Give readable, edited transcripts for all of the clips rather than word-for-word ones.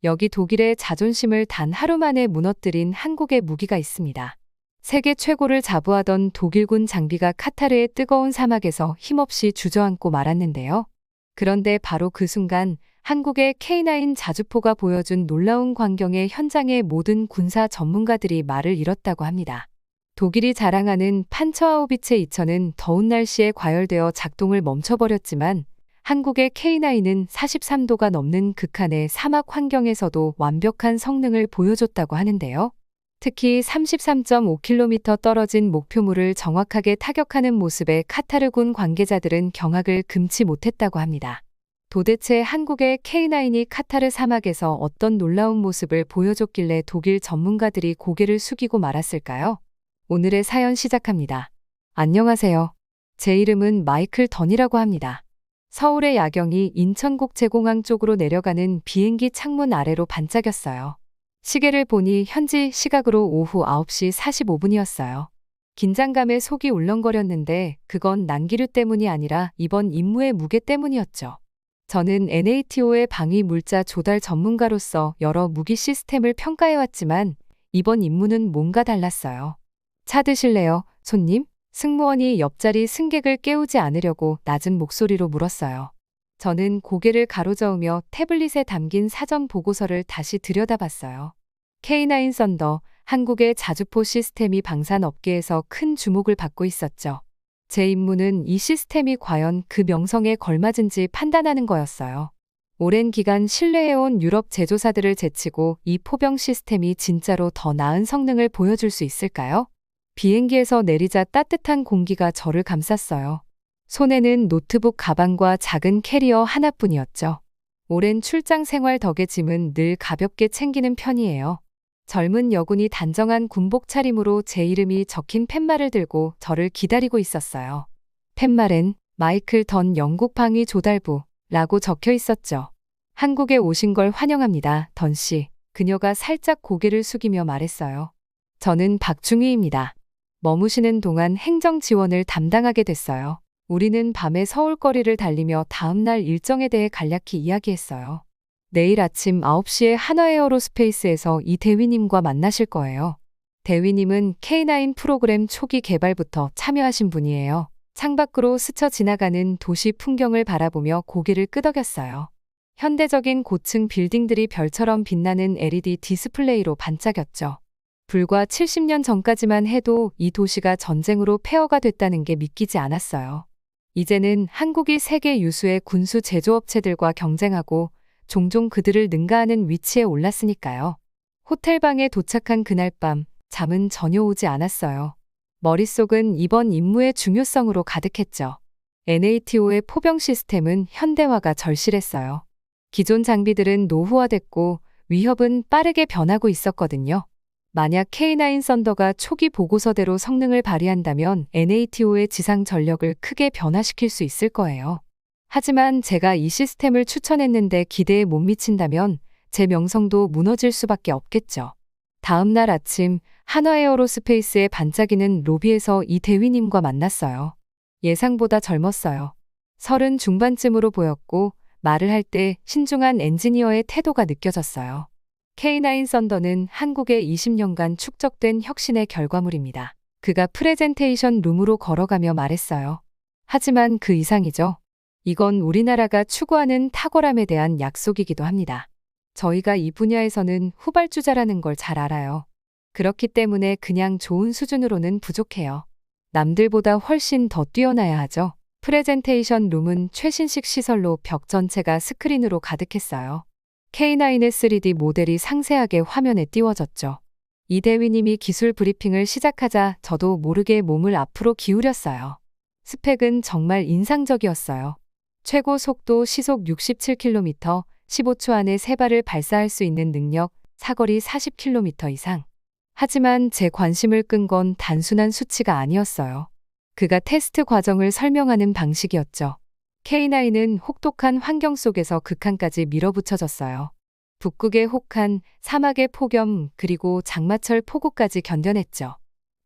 여기 독일의 자존심을 단 하루 만에 무너뜨린 한국의 무기가 있습니다. 세계 최고를 자부하던 독일군 장비가 카타르의 뜨거운 사막에서 힘없이 주저앉고 말았는데요. 그런데 바로 그 순간 한국의 K9 자주포가 보여준 놀라운 광경에 현장의 모든 군사 전문가들이 말을 잃었다고 합니다. 독일이 자랑하는 판처하우비체 2000은 더운 날씨에 과열되어 작동을 멈춰버렸지만 한국의 K9은 43도가 넘는 극한의 사막 환경에서도 완벽한 성능을 보여줬다고 하는데요. 특히 33.5km 떨어진 목표물을 정확하게 타격하는 모습에 카타르군 관계자들은 경악을 금치 못했다고 합니다. 도대체 한국의 K9이 카타르 사막에서 어떤 놀라운 모습을 보여줬길래 독일 전문가들이 고개를 숙이고 말았을까요? 오늘의 사연 시작합니다. 안녕하세요. 제 이름은 마이클 던이라고 합니다. 서울의 야경이 인천국제공항 쪽으로 내려가는 비행기 창문 아래로 반짝였어요. 시계를 보니 현지 시각으로 오후 9시 45분이었어요. 긴장감에 속이 울렁거렸는데 그건 난기류 때문이 아니라 이번 임무의 무게 때문이었죠. 저는 NATO의 방위 물자 조달 전문가로서 여러 무기 시스템을 평가해왔지만 이번 임무는 뭔가 달랐어요. 차 드실래요, 손님? 승무원이 옆자리 승객을 깨우지 않으려고 낮은 목소리로 물었어요. 저는 고개를 가로저으며 태블릿에 담긴 사전 보고서를 다시 들여다봤어요. K9 썬더, 한국의 자주포 시스템이 방산업계에서 큰 주목을 받고 있었죠. 제 임무는 이 시스템이 과연 그 명성에 걸맞은지 판단하는 거였어요. 오랜 기간 신뢰해온 유럽 제조사들을 제치고 이 포병 시스템이 진짜로 더 나은 성능을 보여줄 수 있을까요? 비행기에서 내리자 따뜻한 공기가 저를 감쌌어요. 손에는 노트북 가방과 작은 캐리어 하나뿐이었죠. 오랜 출장 생활 덕에 짐은 늘 가볍게 챙기는 편이에요. 젊은 여군이 단정한 군복 차림으로 제 이름이 적힌 팻말을 들고 저를 기다리고 있었어요. 팻말엔 마이클 던 영국 방위 조달부라고 적혀 있었죠. 한국에 오신 걸 환영합니다, 던 씨. 그녀가 살짝 고개를 숙이며 말했어요. 저는 박중희입니다. 머무시는 동안 행정 지원을 담당하게 됐어요. 우리는 밤에 서울거리를 달리며 다음날 일정에 대해 간략히 이야기했어요. 내일 아침 9시에 한화에어로스페이스에서 이 대위님과 만나실 거예요. 대위님은 K9 프로그램 초기 개발부터 참여하신 분이에요. 창밖으로 스쳐 지나가는 도시 풍경을 바라보며 고개를 끄덕였어요. 현대적인 고층 빌딩들이 별처럼 빛나는 LED 디스플레이로 반짝였죠. 불과 70년 전까지만 해도 이 도시가 전쟁으로 폐허가 됐다는 게 믿기지 않았어요. 이제는 한국이 세계 유수의 군수 제조업체들과 경쟁하고 종종 그들을 능가하는 위치에 올랐으니까요. 호텔방에 도착한 그날 밤, 잠은 전혀 오지 않았어요. 머릿속은 이번 임무의 중요성으로 가득했죠. NATO의 포병 시스템은 현대화가 절실했어요. 기존 장비들은 노후화됐고 위협은 빠르게 변하고 있었거든요. 만약 K9 썬더가 초기 보고서대로 성능을 발휘한다면 NATO의 지상 전력을 크게 변화시킬 수 있을 거예요. 하지만 제가 이 시스템을 추천했는데 기대에 못 미친다면 제 명성도 무너질 수밖에 없겠죠. 다음 날 아침 한화에어로스페이스의 반짝이는 로비에서 이 대위님과 만났어요. 예상보다 젊었어요. 30 중반쯤으로 보였고 말을 할 때 신중한 엔지니어의 태도가 느껴졌어요. K9 썬더는 한국의 20년간 축적된 혁신의 결과물입니다. 그가 프레젠테이션 룸으로 걸어가며 말했어요. 하지만 그 이상이죠. 이건 우리나라가 추구하는 탁월함에 대한 약속이기도 합니다. 저희가 이 분야에서는 후발주자라는 걸 잘 알아요. 그렇기 때문에 그냥 좋은 수준으로는 부족해요. 남들보다 훨씬 더 뛰어나야 하죠. 프레젠테이션 룸은 최신식 시설로 벽 전체가 스크린으로 가득했어요. K9의 3D 모델이 상세하게 화면에 띄워졌죠. 이 대위님이 기술 브리핑을 시작하자 저도 모르게 몸을 앞으로 기울였어요. 스펙은 정말 인상적이었어요. 최고 속도 시속 67km, 15초 안에 3발을 발사할 수 있는 능력, 사거리 40km 이상. 하지만 제 관심을 끈 건 단순한 수치가 아니었어요. 그가 테스트 과정을 설명하는 방식이었죠. K9은 혹독한 환경 속에서 극한까지 밀어붙여졌어요. 북극의 혹한, 사막의 폭염, 그리고 장마철 폭우까지 견뎌냈죠.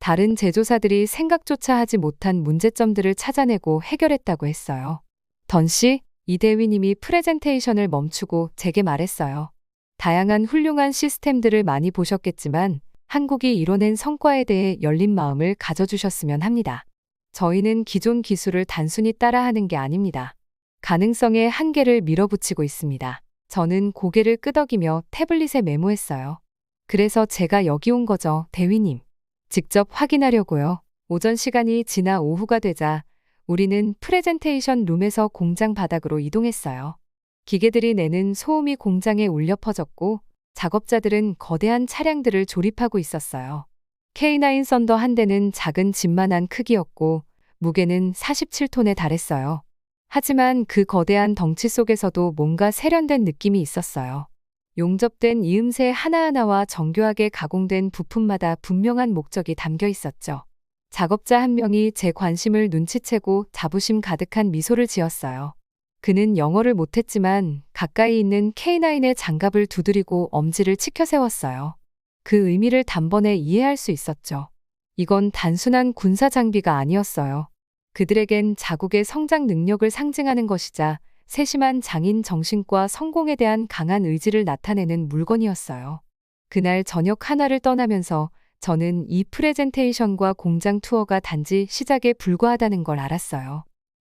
다른 제조사들이 생각조차 하지 못한 문제점들을 찾아내고 해결했다고 했어요. 던 씨, 이 대위님이 프레젠테이션을 멈추고 제게 말했어요. 다양한 훌륭한 시스템들을 많이 보셨겠지만 한국이 이뤄낸 성과에 대해 열린 마음을 가져주셨으면 합니다. 저희는 기존 기술을 단순히 따라하는 게 아닙니다. 가능성의 한계를 밀어붙이고 있습니다. 저는 고개를 끄덕이며 태블릿에 메모했어요. 그래서 제가 여기 온 거죠, 대위님. 직접 확인하려고요. 오전 시간이 지나 오후가 되자 우리는 프레젠테이션 룸에서 공장 바닥으로 이동했어요. 기계들이 내는 소음이 공장에 울려 퍼졌고 작업자들은 거대한 차량들을 조립하고 있었어요. K9 썬더 한 대는 작은 집만한 크기였고 무게는 47톤에 달했어요. 하지만 그 거대한 덩치 속에서도 뭔가 세련된 느낌이 있었어요. 용접된 이음새 하나하나와 정교하게 가공된 부품마다 분명한 목적이 담겨 있었죠. 작업자 한 명이 제 관심을 눈치채고 자부심 가득한 미소를 지었어요. 그는 영어를 못했지만 가까이 있는 K9의 장갑을 두드리고 엄지를 치켜 세웠어요. 그 의미를 단번에 이해할 수 있었죠. 이건 단순한 군사 장비가 아니었어요. 그들에겐 자국의 성장 능력을 상징하는 것이자 세심한 장인 정신과 성공에 대한 강한 의지를 나타내는 물건이었어요. 그날 저녁 하나를 떠나면서 저는 이 프레젠테이션과 공장 투어가 단지 시작에 불과하다는 걸 알았어요.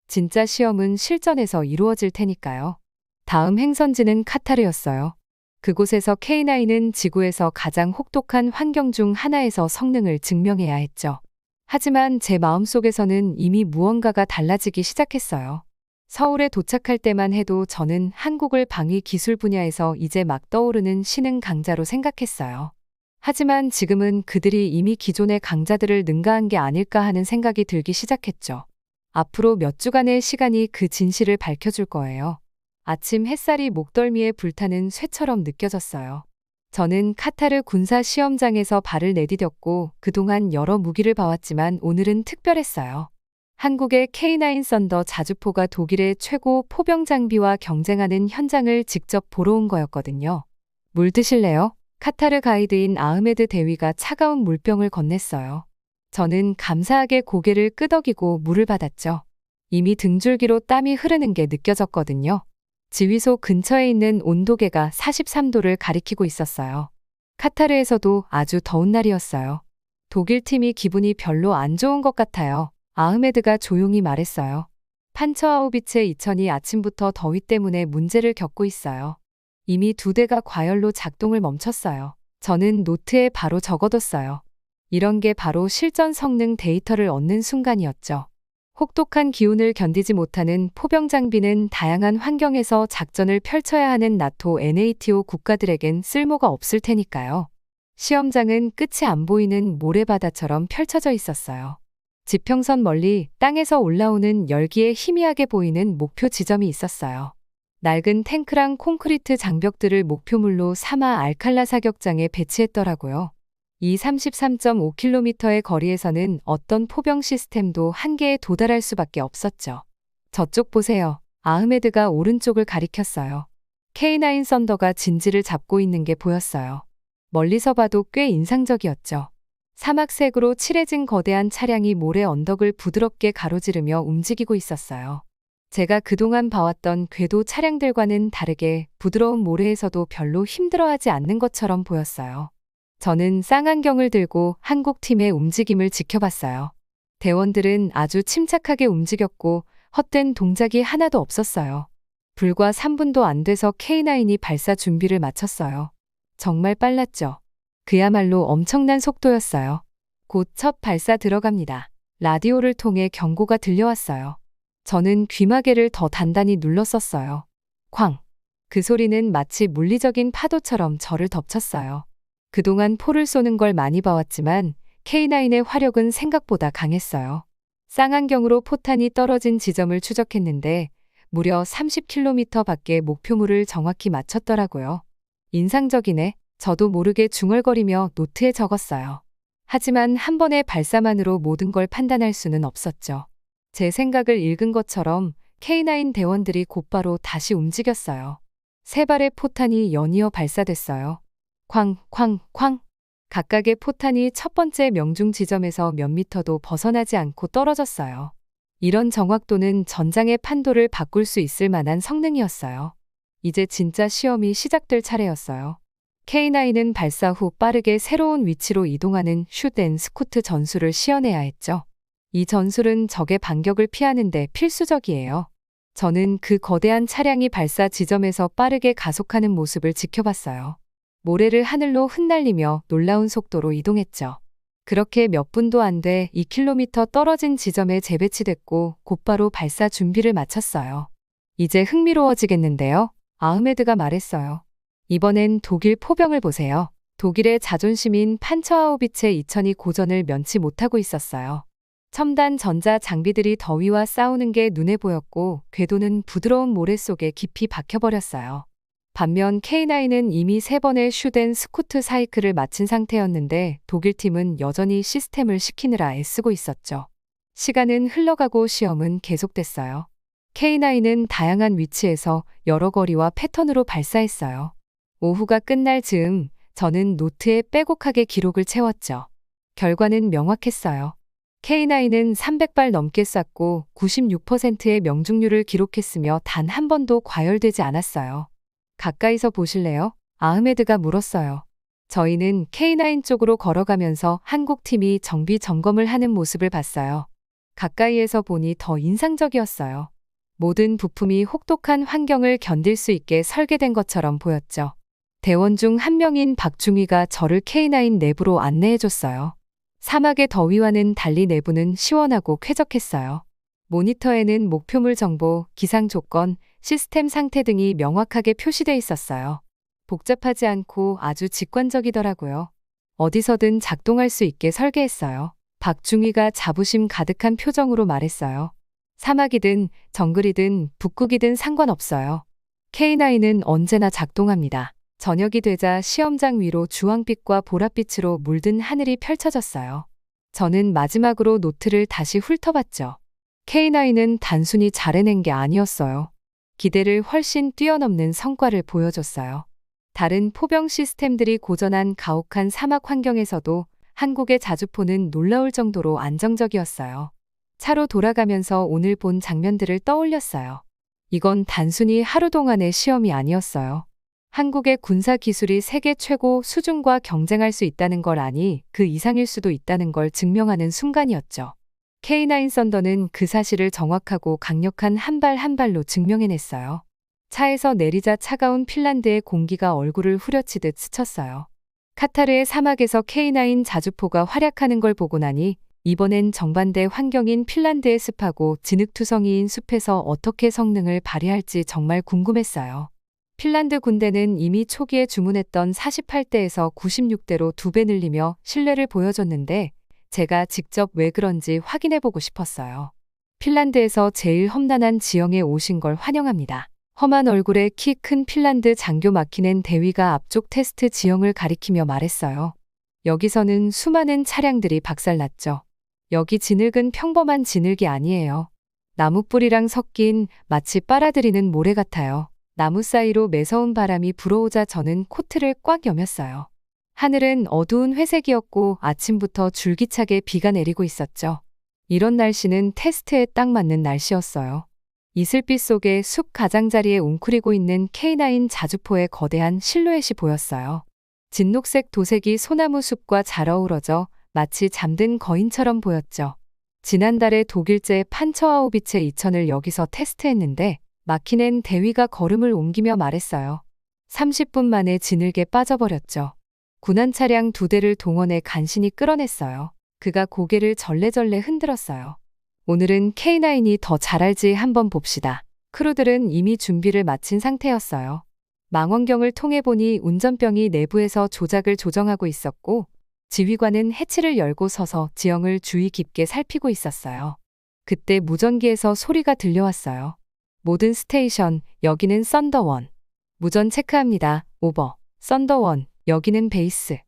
진짜 시험은 실전에서 이루어질 테니까요. 다음 행선지는 카타르였어요. 그곳에서 K9은 지구에서 가장 혹독한 환경 중 하나에서 성능을 증명해야 했죠. 하지만 제 마음속에서는 이미 무언가가 달라지기 시작했어요. 서울에 도착할 때만 해도 저는 한국을 방위 기술 분야에서 이제 막 떠오르는 신흥 강자로 생각했어요. 하지만 지금은 그들이 이미 기존의 강자들을 능가한 게 아닐까 하는 생각이 들기 시작했죠. 앞으로 몇 주간의 시간이 그 진실을 밝혀줄 거예요. 아침 햇살이 목덜미에 불타는 쇠처럼 느껴졌어요. 저는 카타르 군사 시험장에서 발을 내디뎠고 그동안 여러 무기를 봐왔지만 오늘은 특별했어요. 한국의 K9 썬더 자주포가 독일의 최고 포병 장비와 경쟁하는 현장을 직접 보러 온 거였거든요. 물 드실래요? 카타르 가이드인 아흐메드 대위가 차가운 물병을 건넸어요. 저는 감사하게 고개를 끄덕이고 물을 받았죠. 이미 등줄기로 땀이 흐르는 게 느껴졌거든요. 지휘소 근처에 있는 온도계가 43도를 가리키고 있었어요. 카타르에서도 아주 더운 날이었어요. 독일 팀이 기분이 별로 안 좋은 것 같아요. 아흐메드가 조용히 말했어요. 판처하우비체 2000이 아침부터 더위 때문에 문제를 겪고 있어요. 이미 2대가 과열로 작동을 멈췄어요. 저는 노트에 바로 적어뒀어요. 이런 게 바로 실전 성능 데이터를 얻는 순간이었죠. 혹독한 기온을 견디지 못하는 포병 장비는 다양한 환경에서 작전을 펼쳐야 하는 나토 NATO 국가들에겐 쓸모가 없을 테니까요. 시험장은 끝이 안 보이는 모래바다처럼 펼쳐져 있었어요. 지평선 멀리 땅에서 올라오는 열기에 희미하게 보이는 목표 지점이 있었어요. 낡은 탱크랑 콘크리트 장벽들을 목표물로 삼아 알칼라 사격장에 배치했더라고요. 이 33.5km의 거리에서는 어떤 포병 시스템도 한계에 도달할 수밖에 없었죠. 저쪽 보세요. 아흐메드가 오른쪽을 가리켰어요. K9 썬더가 진지를 잡고 있는 게 보였어요. 멀리서 봐도 꽤 인상적이었죠. 사막색으로 칠해진 거대한 차량이 모래 언덕을 부드럽게 가로지르며 움직이고 있었어요. 제가 그동안 봐왔던 궤도 차량들과는 다르게 부드러운 모래에서도 별로 힘들어하지 않는 것처럼 보였어요. 저는 쌍안경을 들고 한국 팀의 움직임을 지켜봤어요. 대원들은 아주 침착하게 움직였고 헛된 동작이 하나도 없었어요. 불과 3분도 안 돼서 K9이 발사 준비를 마쳤어요. 정말 빨랐죠. 그야말로 엄청난 속도였어요. 곧 첫 발사 들어갑니다. 라디오를 통해 경고가 들려왔어요. 저는 귀마개를 더 단단히 눌렀었어요. 쾅! 그 소리는 마치 물리적인 파도처럼 저를 덮쳤어요. 그동안 포를 쏘는 걸 많이 봐왔지만 K9의 화력은 생각보다 강했어요. 쌍안경으로 포탄이 떨어진 지점을 추적했는데 무려 30km 밖에 목표물을 정확히 맞췄더라고요. 인상적이네. 저도 모르게 중얼거리며 노트에 적었어요. 하지만 한 번의 발사만으로 모든 걸 판단할 수는 없었죠. 제 생각을 읽은 것처럼 K9 대원들이 곧바로 다시 움직였어요. 세 발의 포탄이 연이어 발사됐어요. 쾅, 쾅, 쾅. 각각의 포탄이 첫 번째 명중 지점에서 몇 미터도 벗어나지 않고 떨어졌어요. 이런 정확도는 전장의 판도를 바꿀 수 있을 만한 성능이었어요. 이제 진짜 시험이 시작될 차례였어요. K9은 발사 후 빠르게 새로운 위치로 이동하는 슛 앤 스쿠트 전술을 시연해야 했죠. 이 전술은 적의 반격을 피하는 데 필수적이에요. 저는 그 거대한 차량이 발사 지점에서 빠르게 가속하는 모습을 지켜봤어요. 모래를 하늘로 흩날리며 놀라운 속도로 이동했죠. 그렇게 몇 분도 안 돼 2km 떨어진 지점에 재배치됐고 곧바로 발사 준비를 마쳤어요. 이제 흥미로워지겠는데요. 아흐메드가 말했어요. 이번엔 독일 포병을 보세요. 독일의 자존심인 판처하우비체 2000이 고전을 면치 못하고 있었어요. 첨단 전자 장비들이 더위와 싸우는 게 눈에 보였고 궤도는 부드러운 모래 속에 깊이 박혀버렸어요. 반면 K9은 이미 3번의 슈덴 스쿠트 사이클을 마친 상태였는데 독일팀은 여전히 시스템을 시키느라 애쓰고 있었죠. 시간은 흘러가고 시험은 계속됐어요. K9은 다양한 위치에서 여러 거리와 패턴으로 발사했어요. 오후가 끝날 즈음 저는 노트에 빼곡하게 기록을 채웠죠. 결과는 명확했어요. K9은 300발 넘게 쐈고 96%의 명중률을 기록했으며 단 한 번도 과열되지 않았어요. 가까이서 보실래요? 아흐메드가 물었어요. 저희는 K9 쪽으로 걸어가면서 한국 팀이 정비 점검을 하는 모습을 봤어요. 가까이에서 보니 더 인상적이었어요. 모든 부품이 혹독한 환경을 견딜 수 있게 설계된 것처럼 보였죠. 대원 중 한 명인 박중희가 저를 K9 내부로 안내해줬어요. 사막의 더위와는 달리 내부는 시원하고 쾌적했어요. 모니터에는 목표물 정보, 기상 조건, 시스템 상태 등이 명확하게 표시돼 있었어요. 복잡하지 않고 아주 직관적이더라고요. 어디서든 작동할 수 있게 설계했어요. 박중희가 자부심 가득한 표정으로 말했어요. 사막이든 정글이든 북극이든 상관없어요. K9은 언제나 작동합니다. 저녁이 되자 시험장 위로 주황빛과 보랏빛으로 물든 하늘이 펼쳐졌어요. 저는 마지막으로 노트를 다시 훑어봤죠. K9은 단순히 잘 해낸 게 아니었어요. 기대를 훨씬 뛰어넘는 성과를 보여줬어요. 다른 포병 시스템들이 고전한 가혹한 사막 환경에서도 한국의 자주포는 놀라울 정도로 안정적이었어요. 차로 돌아가면서 오늘 본 장면들을 떠올렸어요. 이건 단순히 하루 동안의 시험이 아니었어요. 한국의 군사 기술이 세계 최고 수준과 경쟁할 수 있다는 걸 아니 그 이상일 수도 있다는 걸 증명하는 순간이었죠. K9 썬더는 그 사실을 정확하고 강력한 한 발 한 발로 증명해냈어요. 차에서 내리자 차가운 핀란드의 공기가 얼굴을 후려치듯 스쳤어요. 카타르의 사막에서 K9 자주포가 활약하는 걸 보고 나니 이번엔 정반대 환경인 핀란드의 습하고 진흙투성이인 숲에서 어떻게 성능을 발휘할지 정말 궁금했어요. 핀란드 군대는 이미 초기에 주문했던 48대에서 96대로 2배 늘리며 신뢰를 보여줬는데 제가 직접 왜 그런지 확인해보고 싶었어요. 핀란드에서 제일 험난한 지형에 오신 걸 환영합니다. 험한 얼굴에 키 큰 핀란드 장교 마키넨 대위가 앞쪽 테스트 지형을 가리키며 말했어요. 여기서는 수많은 차량들이 박살났죠. 여기 진흙은 평범한 진흙이 아니에요. 나무뿌리랑 섞인 마치 빨아들이는 모래 같아요. 나무 사이로 매서운 바람이 불어오자 저는 코트를 꽉 여몄어요. 하늘은 어두운 회색이었고 아침부터 줄기차게 비가 내리고 있었죠. 이런 날씨는 테스트에 딱 맞는 날씨였어요. 이슬빛 속에 숲 가장자리에 웅크리고 있는 K9 자주포의 거대한 실루엣이 보였어요. 진녹색 도색이 소나무 숲과 잘 어우러져 마치 잠든 거인처럼 보였죠. 지난달에 독일제 판처하우비체 2000을 여기서 테스트했는데 마키넨 대위가 걸음을 옮기며 말했어요. 30분 만에 진흙에 빠져버렸죠. 군한 차량 2대를 동원해 간신히 끌어냈어요. 그가 고개를 절레절레 흔들었어요. 오늘은 K9이 더 잘할지 한번 봅시다. 크루들은 이미 준비를 마친 상태였어요. 망원경을 통해 보니 운전병이 내부에서 조작을 조정하고 있었고 지휘관은 해치를 열고 서서 지형을 주의 깊게 살피고 있었어요. 그때 무전기에서 소리가 들려왔어요. 모든 스테이션, 여기는 썬더원. 무전 체크합니다. 오버. 썬더원, 여기는 베이스.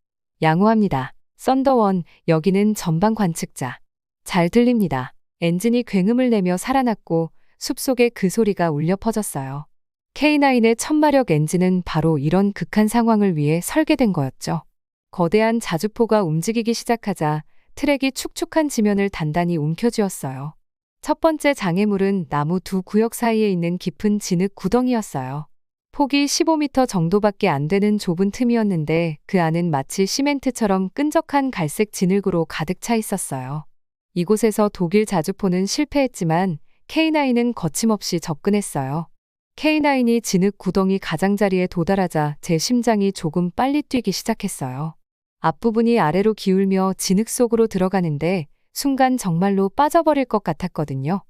양호합니다. 썬더원, 여기는 전방 관측자. 잘 들립니다. 엔진이 굉음을 내며 살아났고 숲속에 그 소리가 울려 퍼졌어요. K9의 천마력 엔진은 바로 이런 극한 상황을 위해 설계된 거였죠. 거대한 자주포가 움직이기 시작하자 트랙이 축축한 지면을 단단히 움켜쥐었어요. 첫 번째 장애물은 나무 2구역 사이에 있는 깊은 진흙 구덩이였어요. 폭이 15m 정도밖에 안 되는 좁은 틈이었는데 그 안은 마치 시멘트처럼 끈적한 갈색 진흙으로 가득 차 있었어요. 이곳에서 독일 자주포는 실패했지만 K9은 거침없이 접근했어요. K9이 진흙 구덩이 가장자리에 도달하자 제 심장이 조금 빨리 뛰기 시작했어요. 앞부분이 아래로 기울며 진흙 속으로 들어가는데 순간 정말로 빠져버릴 것 같았거든요.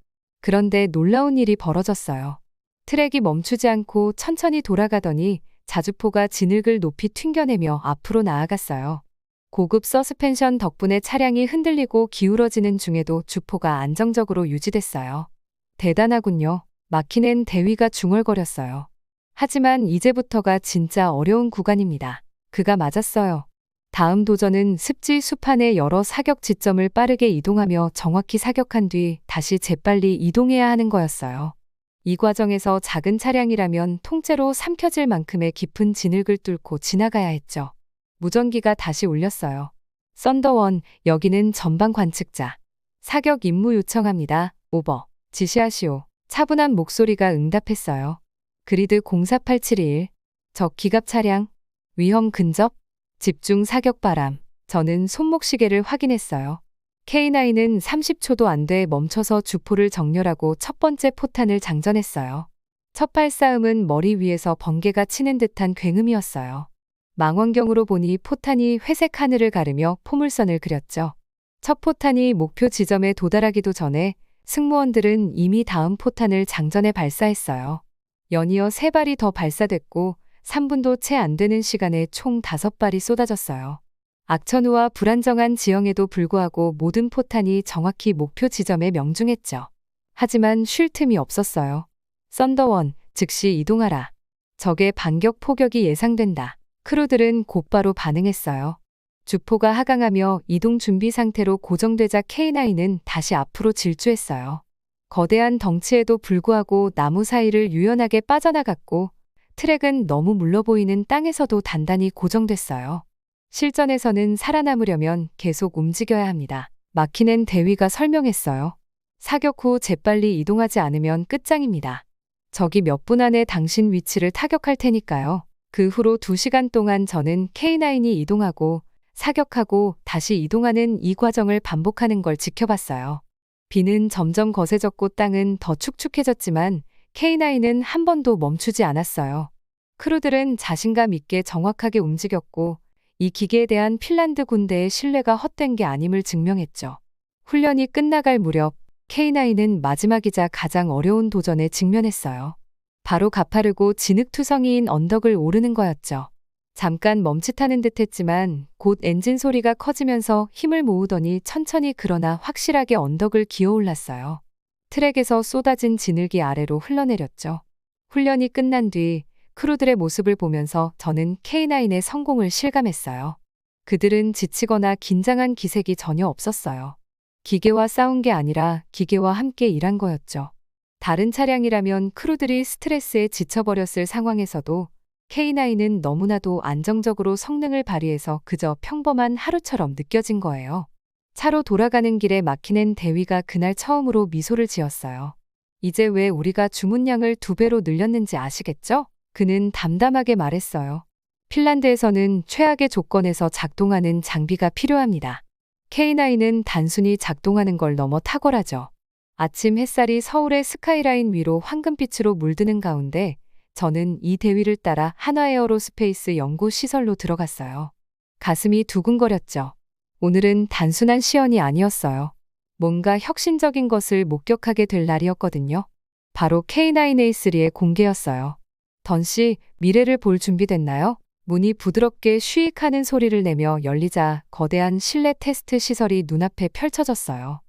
그런데 놀라운 일이 벌어졌어요. 트랙이 멈추지 않고 천천히 돌아가더니 자주포가 진흙을 높이 튕겨내며 앞으로 나아갔어요. 고급 서스펜션 덕분에 차량이 흔들리고 기울어지는 중에도 주포가 안정적으로 유지됐어요. 대단하군요. 마키넨 대위가 중얼거렸어요. 하지만 이제부터가 진짜 어려운 구간입니다. 그가 맞았어요. 다음 도전은 습지 수판의 여러 사격 지점을 빠르게 이동하며 정확히 사격한 뒤 다시 재빨리 이동해야 하는 거였어요. 이 과정에서 작은 차량이라면 통째로 삼켜질 만큼의 깊은 진흙을 뚫고 지나가야 했죠. 무전기가 다시 울렸어요. 썬더원, 여기는 전방 관측자. 사격 임무 요청합니다. 오버. 지시하시오. 차분한 목소리가 응답했어요. 그리드 04871. 적 기갑 차량. 위험 근접. 집중 사격 바람. 저는 손목시계를 확인했어요. K9은 30초도 안 돼 멈춰서 주포를 정렬하고 첫 번째 포탄을 장전했어요. 첫 발싸움은 머리 위에서 번개가 치는 듯한 굉음이었어요. 망원경으로 보니 포탄이 회색 하늘을 가르며 포물선을 그렸죠. 첫 포탄이 목표 지점에 도달하기도 전에 승무원들은 이미 다음 포탄을 장전해 발사했어요. 연이어 3발이 더 발사됐고 3분도 채 안 되는 시간에 총 5발이 쏟아졌어요. 악천후와 불안정한 지형에도 불구하고 모든 포탄이 정확히 목표 지점에 명중했죠. 하지만 쉴 틈이 없었어요. 썬더원, 즉시 이동하라. 적의 반격 포격이 예상된다. 크루들은 곧바로 반응했어요. 주포가 하강하며 이동 준비 상태로 고정되자 K9은 다시 앞으로 질주했어요. 거대한 덩치에도 불구하고 나무 사이를 유연하게 빠져나갔고 트랙은 너무 물러 보이는 땅에서도 단단히 고정됐어요. 실전에서는 살아남으려면 계속 움직여야 합니다. 마키넨 대위가 설명했어요. 사격 후 재빨리 이동하지 않으면 끝장입니다. 적이 몇 분 안에 당신 위치를 타격할 테니까요. 그 후로 2시간 동안 저는 K9이 이동하고 사격하고 다시 이동하는 이 과정을 반복하는 걸 지켜봤어요. 비는 점점 거세졌고 땅은 더 축축해졌지만 K9은 한 번도 멈추지 않았어요. 크루들은 자신감 있게 정확하게 움직였고 이 기계에 대한 핀란드 군대의 신뢰가 헛된 게 아님을 증명했죠. 훈련이 끝나갈 무렵 K9은 마지막이자 가장 어려운 도전에 직면했어요. 바로 가파르고 진흙투성이인 언덕을 오르는 거였죠. 잠깐 멈칫하는 듯했지만 곧 엔진 소리가 커지면서 힘을 모으더니 천천히 그러나 확실하게 언덕을 기어올랐어요. 트랙에서 쏟아진 진흙이 아래로 흘러내렸죠. 훈련이 끝난 뒤 크루들의 모습을 보면서 저는 K9의 성공을 실감했어요. 그들은 지치거나 긴장한 기색이 전혀 없었어요. 기계와 싸운 게 아니라 기계와 함께 일한 거였죠. 다른 차량이라면 크루들이 스트레스에 지쳐버렸을 상황에서도 K9은 너무나도 안정적으로 성능을 발휘해서 그저 평범한 하루처럼 느껴진 거예요. 차로 돌아가는 길에 마키넨 대위가 그날 처음으로 미소를 지었어요. 이제 왜 우리가 주문량을 2배로 늘렸는지 아시겠죠? 그는 담담하게 말했어요. 핀란드에서는 최악의 조건에서 작동하는 장비가 필요합니다. K9은 단순히 작동하는 걸 넘어 탁월하죠. 아침 햇살이 서울의 스카이라인 위로 황금빛으로 물드는 가운데 저는 이 대위를 따라 한화에어로스페이스 연구시설로 들어갔어요. 가슴이 두근거렸죠. 오늘은 단순한 시연이 아니었어요. 뭔가 혁신적인 것을 목격하게 될 날이었거든요. 바로 K9A3의 공개였어요. 던씨, 미래를 볼 준비됐나요? 문이 부드럽게 쉬익하는 소리를 내며 열리자 거대한 실내 테스트 시설이 눈앞에 펼쳐졌어요.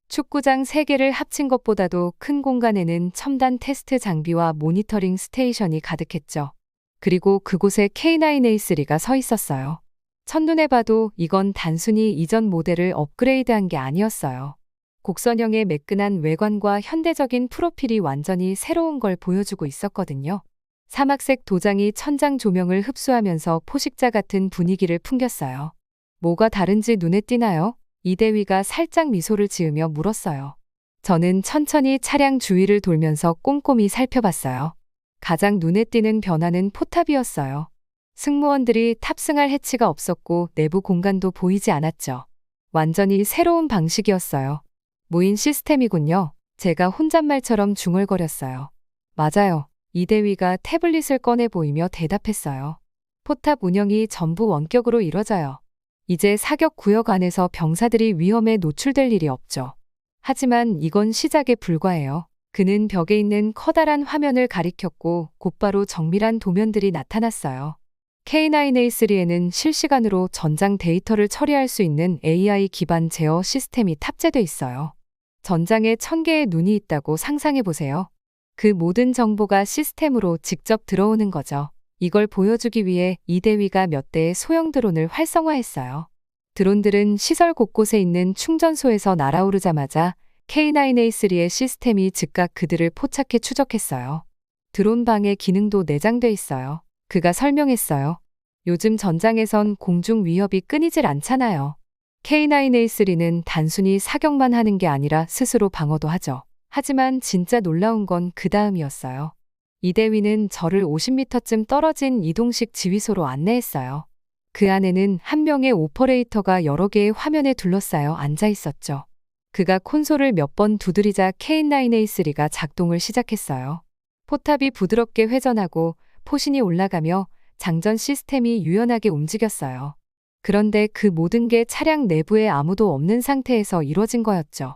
축구장 3개를 합친 것보다도 큰 공간에는 첨단 테스트 장비와 모니터링 스테이션이 가득했죠. 그리고 그곳에 K9A3가 서 있었어요. 첫눈에 봐도 이건 단순히 이전 모델을 업그레이드한 게 아니었어요. 곡선형의 매끈한 외관과 현대적인 프로필이 완전히 새로운 걸 보여주고 있었거든요. 사막색 도장이 천장 조명을 흡수하면서 포식자 같은 분위기를 풍겼어요. 뭐가 다른지 눈에 띄나요? 이대위가 살짝 미소를 지으며 물었어요. 저는 천천히 차량 주위를 돌면서 꼼꼼히 살펴봤어요. 가장 눈에 띄는 변화는 포탑이었어요. 승무원들이 탑승할 해치가 없었고 내부 공간도 보이지 않았죠. 완전히 새로운 방식이었어요. 무인 시스템이군요. 제가 혼잣말처럼 중얼거렸어요. 맞아요. 이대위가 태블릿을 꺼내 보이며 대답했어요. 포탑 운영이 전부 원격으로 이뤄져요. 이제 사격 구역 안에서 병사들이 위험에 노출될 일이 없죠. 하지만 이건 시작에 불과해요. 그는 벽에 있는 커다란 화면을 가리켰고 곧바로 정밀한 도면들이 나타났어요. K9A3에는 실시간으로 전장 데이터를 처리할 수 있는 AI 기반 제어 시스템이 탑재돼 있어요. 전장에 1000개의 눈이 있다고 상상해 보세요. 그 모든 정보가 시스템으로 직접 들어오는 거죠. 이걸 보여주기 위해 이대위가 몇 대의 소형 드론을 활성화했어요. 드론들은 시설 곳곳에 있는 충전소에서 날아오르자마자 K9A3의 시스템이 즉각 그들을 포착해 추적했어요. 드론 방해 기능도 내장돼 있어요. 그가 설명했어요. 요즘 전장에선 공중 위협이 끊이질 않잖아요. K9A3는 단순히 사격만 하는 게 아니라 스스로 방어도 하죠. 하지만 진짜 놀라운 건 그 다음이었어요. 이대위는 저를 50m쯤 떨어진 이동식 지휘소로 안내했어요. 그 안에는 한 명의 오퍼레이터가 여러 개의 화면에 둘러싸여 앉아 있었죠. 그가 콘솔을 몇 번 두드리자 K9A3가 작동을 시작했어요. 포탑이 부드럽게 회전하고 포신이 올라가며 장전 시스템이 유연하게 움직였어요. 그런데 그 모든 게 차량 내부에 아무도 없는 상태에서 이뤄진 거였죠.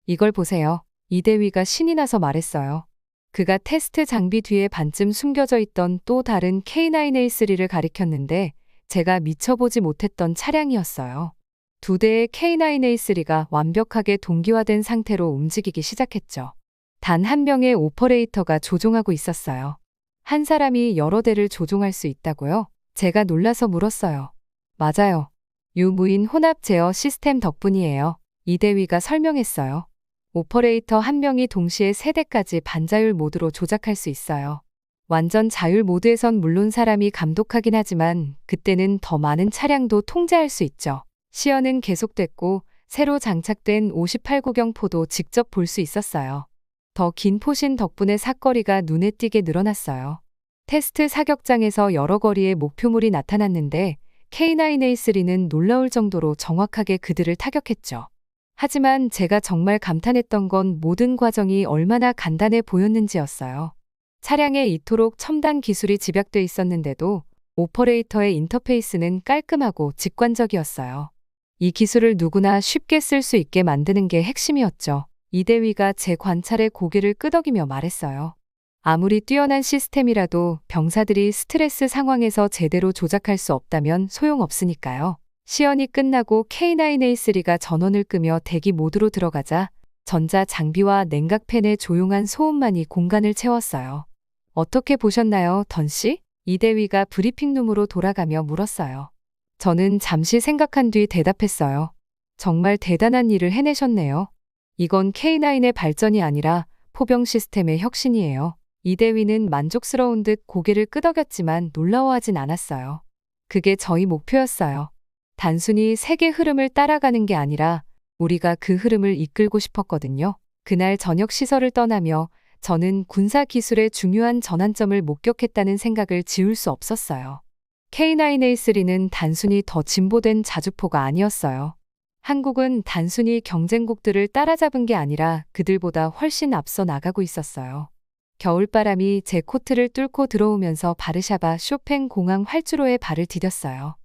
이걸 보세요. 이대위가 신이 나서 말했어요. 그가 테스트 장비 뒤에 반쯤 숨겨져 있던 또 다른 K9A3를 가리켰는데 제가 미처 보지 못했던 차량이었어요. 두 대의 K9A3가 완벽하게 동기화된 상태로 움직이기 시작했죠. 단 한 명의 오퍼레이터가 조종하고 있었어요. 한 사람이 여러 대를 조종할 수 있다고요? 제가 놀라서 물었어요. 맞아요. 유무인 혼합 제어 시스템 덕분이에요. 이대위가 설명했어요. 오퍼레이터 한 명이 동시에 3대까지 반자율 모드로 조작할 수 있어요. 완전 자율 모드에선 물론 사람이 감독하긴 하지만 그때는 더 많은 차량도 통제할 수 있죠. 시연은 계속됐고 새로 장착된 58구경포도 직접 볼 수 있었어요. 더 긴 포신 덕분에 사거리가 눈에 띄게 늘어났어요. 테스트 사격장에서 여러 거리의 목표물이 나타났는데 K9A3는 놀라울 정도로 정확하게 그들을 타격했죠. 하지만 제가 정말 감탄했던 건 모든 과정이 얼마나 간단해 보였는지였어요. 차량에 이토록 첨단 기술이 집약돼 있었는데도 오퍼레이터의 인터페이스는 깔끔하고 직관적이었어요. 이 기술을 누구나 쉽게 쓸 수 있게 만드는 게 핵심이었죠. 이대위가 제 관찰에 고개를 끄덕이며 말했어요. 아무리 뛰어난 시스템이라도 병사들이 스트레스 상황에서 제대로 조작할 수 없다면 소용없으니까요. 시연이 끝나고 K9A3가 전원을 끄며 대기 모드로 들어가자 전자 장비와 냉각팬의 조용한 소음만이 공간을 채웠어요. 어떻게 보셨나요, 던 씨? 이대위가 브리핑룸으로 돌아가며 물었어요. 저는 잠시 생각한 뒤 대답했어요. 정말 대단한 일을 해내셨네요. 이건 K9의 발전이 아니라 포병 시스템의 혁신이에요. 이대위는 만족스러운 듯 고개를 끄덕였지만 놀라워하진 않았어요. 그게 저희 목표였어요. 단순히 세계 흐름을 따라가는 게 아니라 우리가 그 흐름을 이끌고 싶었거든요. 그날 저녁 시설을 떠나며 저는 군사 기술의 중요한 전환점을 목격했다는 생각을 지울 수 없었어요. K9A3는 단순히 더 진보된 자주포가 아니었어요. 한국은 단순히 경쟁국들을 따라잡은 게 아니라 그들보다 훨씬 앞서 나가고 있었어요. 겨울바람이 제 코트를 뚫고 들어오면서 바르샤바 쇼팽 공항 활주로에 발을 디뎠어요.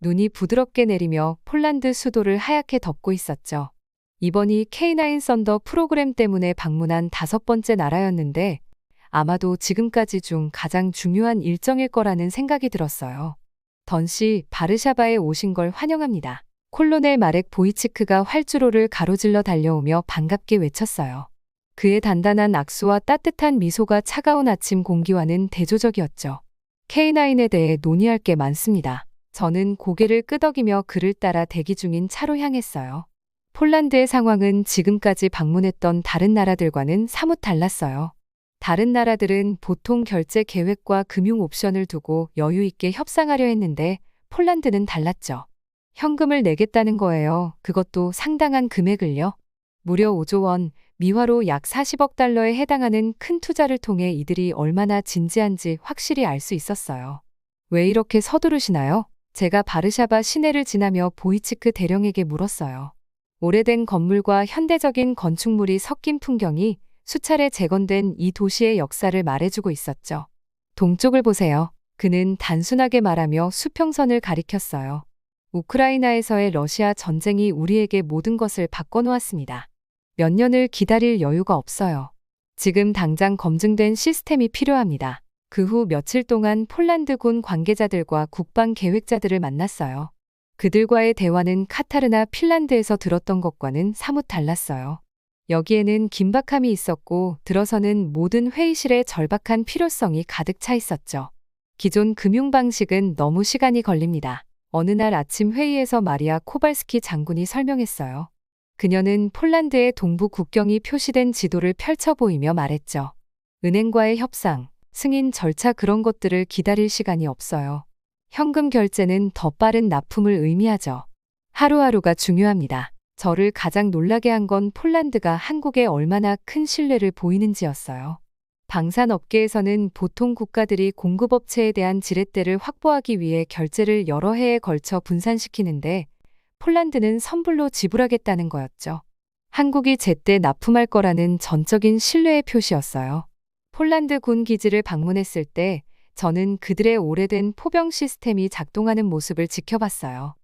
눈이 부드럽게 내리며 폴란드 수도를 하얗게 덮고 있었죠. 이번이 K9 썬더 프로그램 때문에 방문한 5번째 나라였는데 아마도 지금까지 중 가장 중요한 일정일 거라는 생각이 들었어요. 던 씨, 바르샤바에 오신 걸 환영합니다. 콜로넬 마렉 보이치크가 활주로를 가로질러 달려오며 반갑게 외쳤어요. 그의 단단한 악수와 따뜻한 미소가 차가운 아침 공기와는 대조적이었죠. K9에 대해 논의할 게 많습니다. 저는 고개를 끄덕이며 그를 따라 대기 중인 차로 향했어요. 폴란드의 상황은 지금까지 방문했던 다른 나라들과는 사뭇 달랐어요. 다른 나라들은 보통 결제 계획과 금융 옵션을 두고 여유 있게 협상하려 했는데 폴란드는 달랐죠. 현금을 내겠다는 거예요. 그것도 상당한 금액을요. 무려 5조 원, 미화로 약 40억 달러에 해당하는 큰 투자를 통해 이들이 얼마나 진지한지 확실히 알 수 있었어요. 왜 이렇게 서두르시나요? 제가 바르샤바 시내를 지나며 보이치크 대령에게 물었어요. 오래된 건물과 현대적인 건축물이 섞인 풍경이 수차례 재건된 이 도시의 역사를 말해주고 있었죠. 동쪽을 보세요. 그는 단순하게 말하며 수평선을 가리켰어요. 우크라이나에서의 러시아 전쟁이 우리에게 모든 것을 바꿔놓았습니다. 몇 년을 기다릴 여유가 없어요. 지금 당장 검증된 시스템이 필요합니다. 그 후 며칠 동안 폴란드군 관계자들과 국방 계획자들을 만났어요. 그들과의 대화는 카타르나 핀란드에서 들었던 것과는 사뭇 달랐어요. 여기에는 긴박함이 있었고 들어서는 모든 회의실에 절박한 필요성이 가득 차 있었죠. 기존 금융 방식은 너무 시간이 걸립니다. 어느 날 아침 회의에서 마리아 코발스키 장군이 설명했어요. 그녀는 폴란드의 동부 국경이 표시된 지도를 펼쳐 보이며 말했죠. 은행과의 협상, 승인 절차 그런 것들을 기다릴 시간이 없어요. 현금 결제는 더 빠른 납품을 의미하죠. 하루하루가 중요합니다. 저를 가장 놀라게 한 건 폴란드가 한국에 얼마나 큰 신뢰를 보이는지였어요. 방산업계에서는 보통 국가들이 공급업체에 대한 지렛대를 확보하기 위해 결제를 여러 해에 걸쳐 분산시키는데 폴란드는 선불로 지불하겠다는 거였죠. 한국이 제때 납품할 거라는 전적인 신뢰의 표시였어요. 폴란드 군 기지를 방문했을 때 저는 그들의 오래된 포병 시스템이 작동하는 모습을 지켜봤어요.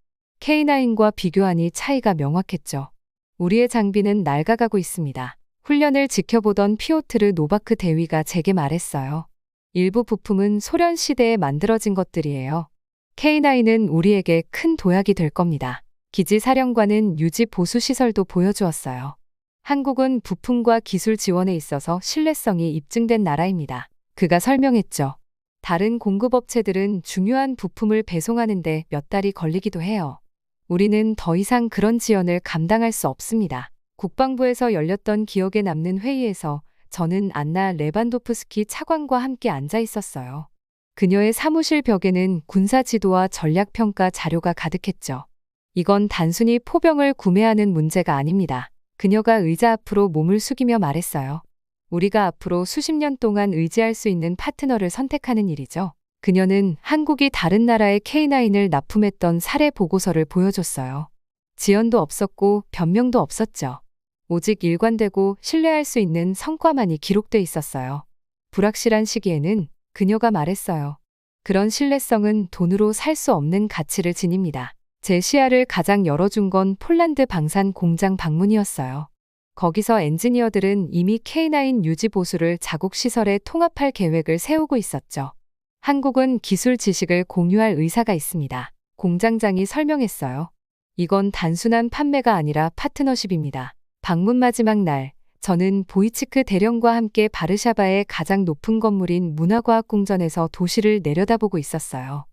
K9과 비교하니 차이가 명확했죠. 우리의 장비는 낡아가고 있습니다. 훈련을 지켜보던 피오트르 노바크 대위가 제게 말했어요. 일부 부품은 소련 시대에 만들어진 것들이에요. K9은 우리에게 큰 도약이 될 겁니다. 기지 사령관은 유지 보수 시설도 보여주었어요. 한국은 부품과 기술 지원에 있어서 신뢰성이 입증된 나라입니다. 그가 설명했죠. 다른 공급업체들은 중요한 부품을 배송하는데 몇 달이 걸리기도 해요. 우리는 더 이상 그런 지연을 감당할 수 없습니다. 국방부에서 열렸던 기억에 남는 회의에서 저는 안나 레반도프스키 차관과 함께 앉아 있었어요. 그녀의 사무실 벽에는 군사 지도와 전략평가 자료가 가득했죠. 이건 단순히 포병을 구매하는 문제가 아닙니다. 그녀가 의자 앞으로 몸을 숙이며 말했어요. 우리가 앞으로 수십 년 동안 의지할 수 있는 파트너를 선택하는 일이죠. 그녀는 한국이 다른 나라의 K9을 납품했던 사례 보고서를 보여줬어요. 지연도 없었고 변명도 없었죠. 오직 일관되고 신뢰할 수 있는 성과만이 기록돼 있었어요. 불확실한 시기에는 그녀가 말했어요. 그런 신뢰성은 돈으로 살 수 없는 가치를 지닙니다. 제 시야를 가장 열어준 건 폴란드 방산 공장 방문이었어요. 거기서 엔지니어들은 이미 K9 유지 보수를 자국 시설에 통합할 계획을 세우고 있었죠. 한국은 기술 지식을 공유할 의사가 있습니다. 공장장이 설명했어요. 이건 단순한 판매가 아니라 파트너십입니다. 방문 마지막 날, 저는 보이치크 대령과 함께 바르샤바의 가장 높은 건물인 문화과학궁전에서 도시를 내려다보고 있었어요.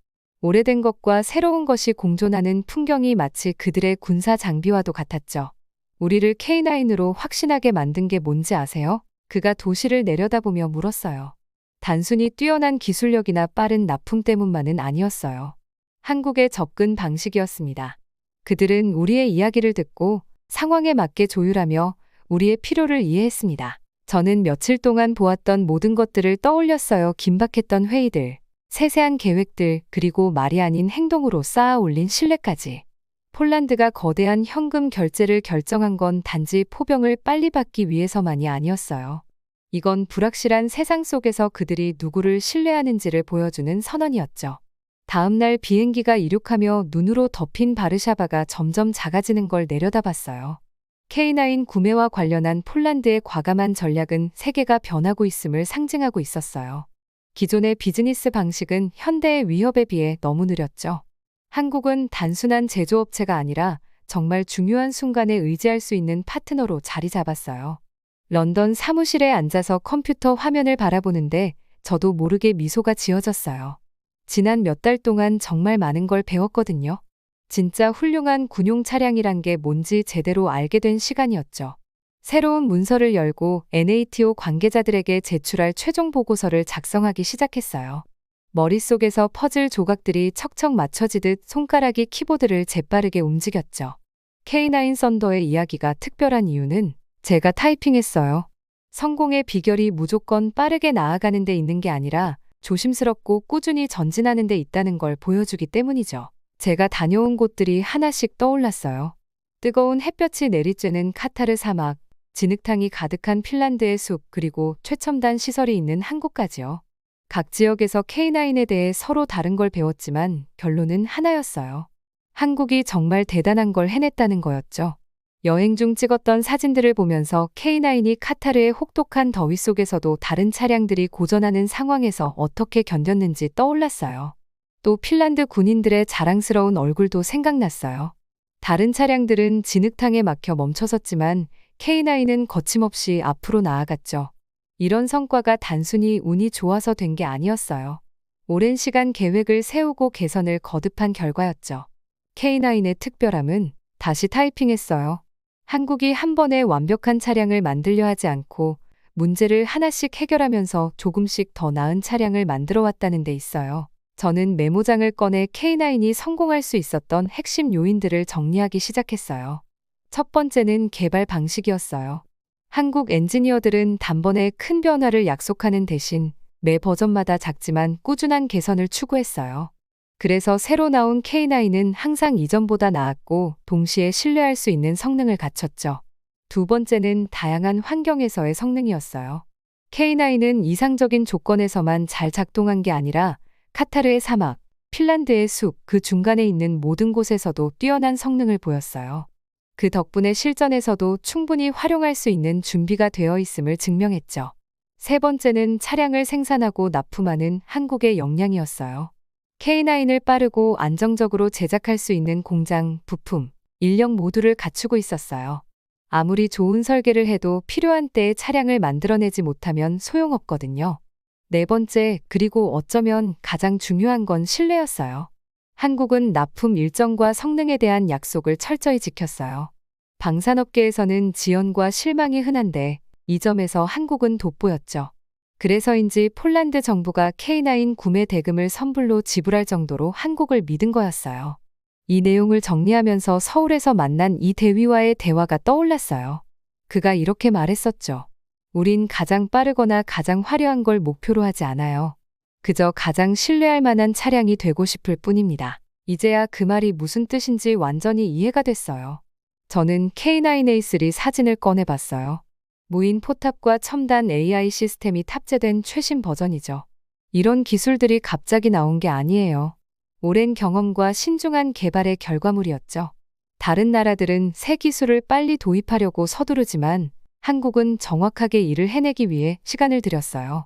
오래된 것과 새로운 것이 공존하는 풍경이 마치 그들의 군사 장비와도 같았죠. 우리를 K9으로 확신하게 만든 게 뭔지 아세요? 그가 도시를 내려다보며 물었어요. 단순히 뛰어난 기술력이나 빠른 납품 때문만은 아니었어요. 한국의 접근 방식이었습니다. 그들은 우리의 이야기를 듣고 상황에 맞게 조율하며 우리의 필요를 이해했습니다. 저는 며칠 동안 보았던 모든 것들을 떠올렸어요. 긴박했던 회의들, 세세한 계획들, 그리고 말이 아닌 행동으로 쌓아 올린 신뢰까지. 폴란드가 거대한 현금 결제를 결정한 건 단지 포병을 빨리 받기 위해서만이 아니었어요. 이건 불확실한 세상 속에서 그들이 누구를 신뢰하는지를 보여주는 선언이었죠. 다음 날 비행기가 이륙하며 눈으로 덮인 바르샤바가 점점 작아지는 걸 내려다봤어요. K9 구매와 관련한 폴란드의 과감한 전략은 세계가 변하고 있음을 상징하고 있었어요. 기존의 비즈니스 방식은 현대의 위협에 비해 너무 느렸죠. 한국은 단순한 제조업체가 아니라 정말 중요한 순간에 의지할 수 있는 파트너로 자리 잡았어요. 런던 사무실에 앉아서 컴퓨터 화면을 바라보는데 저도 모르게 미소가 지어졌어요. 지난 몇 달 동안 정말 많은 걸 배웠거든요. 진짜 훌륭한 군용 차량이란 게 뭔지 제대로 알게 된 시간이었죠. 새로운 문서를 열고 NATO 관계자들에게 제출할 최종 보고서를 작성하기 시작했어요. 머릿속에서 퍼즐 조각들이 척척 맞춰지듯 손가락이 키보드를 재빠르게 움직였죠. K9 썬더의 이야기가 특별한 이유는 제가 타이핑했어요. 성공의 비결이 무조건 빠르게 나아가는 데 있는 게 아니라 조심스럽고 꾸준히 전진하는 데 있다는 걸 보여주기 때문이죠. 제가 다녀온 곳들이 하나씩 떠올랐어요. 뜨거운 햇볕이 내리쬐는 카타르 사막, 진흙탕이 가득한 핀란드의 숲, 그리고 최첨단 시설이 있는 한국까지요. 각 지역에서 K9에 대해 서로 다른 걸 배웠지만 결론은 하나였어요. 한국이 정말 대단한 걸 해냈다는 거였죠. 여행 중 찍었던 사진들을 보면서 K9이 카타르의 혹독한 더위 속에서도 다른 차량들이 고전하는 상황에서 어떻게 견뎠는지 떠올랐어요. 또 핀란드 군인들의 자랑스러운 얼굴도 생각났어요. 다른 차량들은 진흙탕에 막혀 멈춰섰지만 K9은 거침없이 앞으로 나아갔죠. 이런 성과가 단순히 운이 좋아서 된 게 아니었어요. 오랜 시간 계획을 세우고 개선을 거듭한 결과였죠. K9의 특별함은 다시 타이핑했어요. 한국이 한 번에 완벽한 차량을 만들려 하지 않고 문제를 하나씩 해결하면서 조금씩 더 나은 차량을 만들어 왔다는 데 있어요. 저는 메모장을 꺼내 K9이 성공할 수 있었던 핵심 요인들을 정리하기 시작했어요. 첫 번째는 개발 방식이었어요. 한국 엔지니어들은 단번에 큰 변화를 약속하는 대신 매 버전마다 작지만 꾸준한 개선을 추구했어요. 그래서 새로 나온 K9은 항상 이전보다 나았고 동시에 신뢰할 수 있는 성능을 갖췄죠. 두 번째는 다양한 환경에서의 성능이었어요. K9은 이상적인 조건에서만 잘 작동한 게 아니라 카타르의 사막, 핀란드의 숲, 그 중간에 있는 모든 곳에서도 뛰어난 성능을 보였어요. 그 덕분에 실전에서도 충분히 활용할 수 있는 준비가 되어 있음을 증명했죠. 세 번째는 차량을 생산하고 납품하는 한국의 역량이었어요. K9을 빠르고 안정적으로 제작할 수 있는 공장, 부품, 인력 모두를 갖추고 있었어요. 아무리 좋은 설계를 해도 필요한 때에 차량을 만들어내지 못하면 소용없거든요. 네 번째, 그리고 어쩌면 가장 중요한 건 신뢰였어요. 한국은 납품 일정과 성능에 대한 약속을 철저히 지켰어요. 방산업계에서는 지연과 실망이 흔한데 이 점에서 한국은 돋보였죠. 그래서인지 폴란드 정부가 K9 구매 대금을 선불로 지불할 정도로 한국을 믿은 거였어요. 이 내용을 정리하면서 서울에서 만난 이 대위와의 대화가 떠올랐어요. 그가 이렇게 말했었죠. 우린 가장 빠르거나 가장 화려한 걸 목표로 하지 않아요. 그저 가장 신뢰할 만한 차량이 되고 싶을 뿐입니다. 이제야 그 말이 무슨 뜻인지 완전히 이해가 됐어요. 저는 K9A3 사진을 꺼내봤어요. 무인 포탑과 첨단 AI 시스템이 탑재된 최신 버전이죠. 이런 기술들이 갑자기 나온 게 아니에요. 오랜 경험과 신중한 개발의 결과물이었죠. 다른 나라들은 새 기술을 빨리 도입하려고 서두르지만 한국은 정확하게 이를 해내기 위해 시간을 들였어요.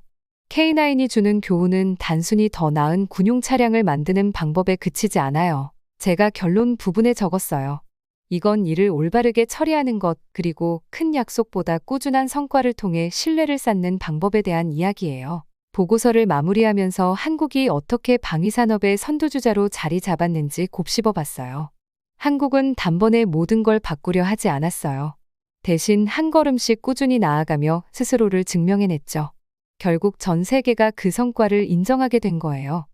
K9이 주는 교훈은 단순히 더 나은 군용 차량을 만드는 방법에 그치지 않아요. 제가 결론 부분에 적었어요. 이건 일을 올바르게 처리하는 것, 그리고 큰 약속보다 꾸준한 성과를 통해 신뢰를 쌓는 방법에 대한 이야기예요. 보고서를 마무리하면서 한국이 어떻게 방위산업의 선두주자로 자리 잡았는지 곱씹어봤어요. 한국은 단번에 모든 걸 바꾸려 하지 않았어요. 대신 한 걸음씩 꾸준히 나아가며 스스로를 증명해냈죠. 결국 전 세계가 그 성과를 인정하게 된 거예요.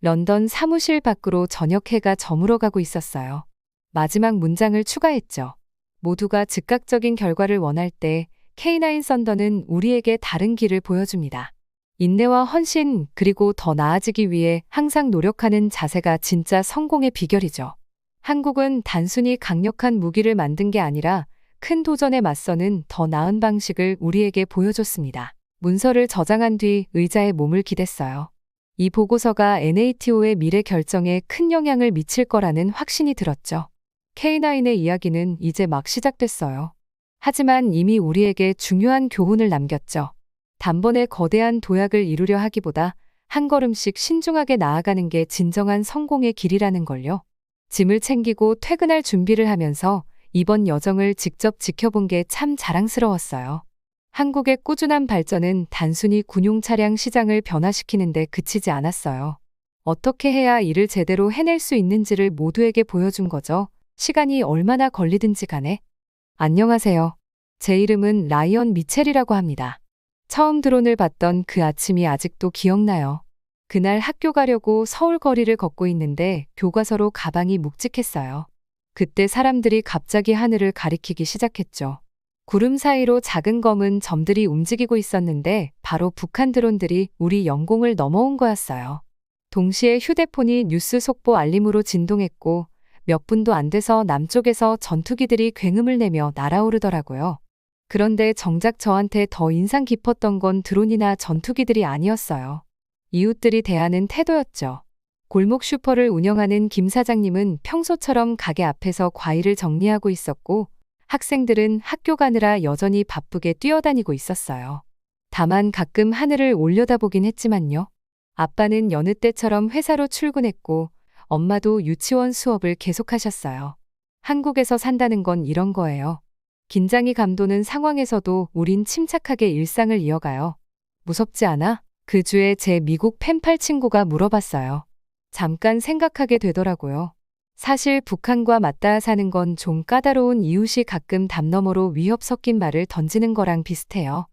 런던 사무실 밖으로 저녁 해가 저물어가고 있었어요. 마지막 문장을 추가했죠. 모두가 즉각적인 결과를 원할 때 K9 썬더는 우리에게 다른 길을 보여줍니다. 인내와 헌신, 그리고 더 나아지기 위해 항상 노력하는 자세가 진짜 성공의 비결이죠. 한국은 단순히 강력한 무기를 만든 게 아니라 큰 도전에 맞서는 더 나은 방식을 우리에게 보여줬습니다. 문서를 저장한 뒤 의자에 몸을 기댔어요. 이 보고서가 NATO의 미래 결정에 큰 영향을 미칠 거라는 확신이 들었죠. K9의 이야기는 이제 막 시작됐어요. 하지만 이미 우리에게 중요한 교훈을 남겼죠. 단번에 거대한 도약을 이루려 하기보다 한 걸음씩 신중하게 나아가는 게 진정한 성공의 길이라는 걸요. 짐을 챙기고 퇴근할 준비를 하면서 이번 여정을 직접 지켜본 게 참 자랑스러웠어요. 한국의 꾸준한 발전은 단순히 군용 차량 시장을 변화시키는 데 그치지 않았어요. 어떻게 해야 이를 제대로 해낼 수 있는지를 모두에게 보여준 거죠. 시간이 얼마나 걸리든지 간에. 안녕하세요. 제 이름은 라이언 미첼이라고 합니다. 처음 드론을 봤던 그 아침이 아직도 기억나요. 그날 학교 가려고 서울 거리를 걷고 있는데 교과서로 가방이 묵직했어요. 그때 사람들이 갑자기 하늘을 가리키기 시작했죠. 구름 사이로 작은 검은 점들이 움직이고 있었는데 바로 북한 드론들이 우리 영공을 넘어온 거였어요. 동시에 휴대폰이 뉴스 속보 알림으로 진동했고 몇 분도 안 돼서 남쪽에서 전투기들이 굉음을 내며 날아오르더라고요. 그런데 정작 저한테 더 인상 깊었던 건 드론이나 전투기들이 아니었어요. 이웃들이 대하는 태도였죠. 골목 슈퍼를 운영하는 김 사장님은 평소처럼 가게 앞에서 과일을 정리하고 있었고 학생들은 학교 가느라 여전히 바쁘게 뛰어다니고 있었어요. 다만 가끔 하늘을 올려다보긴 했지만요. 아빠는 여느 때처럼 회사로 출근했고 엄마도 유치원 수업을 계속하셨어요. 한국에서 산다는 건 이런 거예요. 긴장이 감도는 상황에서도 우린 침착하게 일상을 이어가요. 무섭지 않아? 그 주에 제 미국 펜팔 친구가 물어봤어요. 잠깐 생각하게 되더라고요. 사실 북한과 맞닿아 사는 건 좀 까다로운 이웃이 가끔 담 너머로 위협 섞인 말을 던지는 거랑 비슷해요.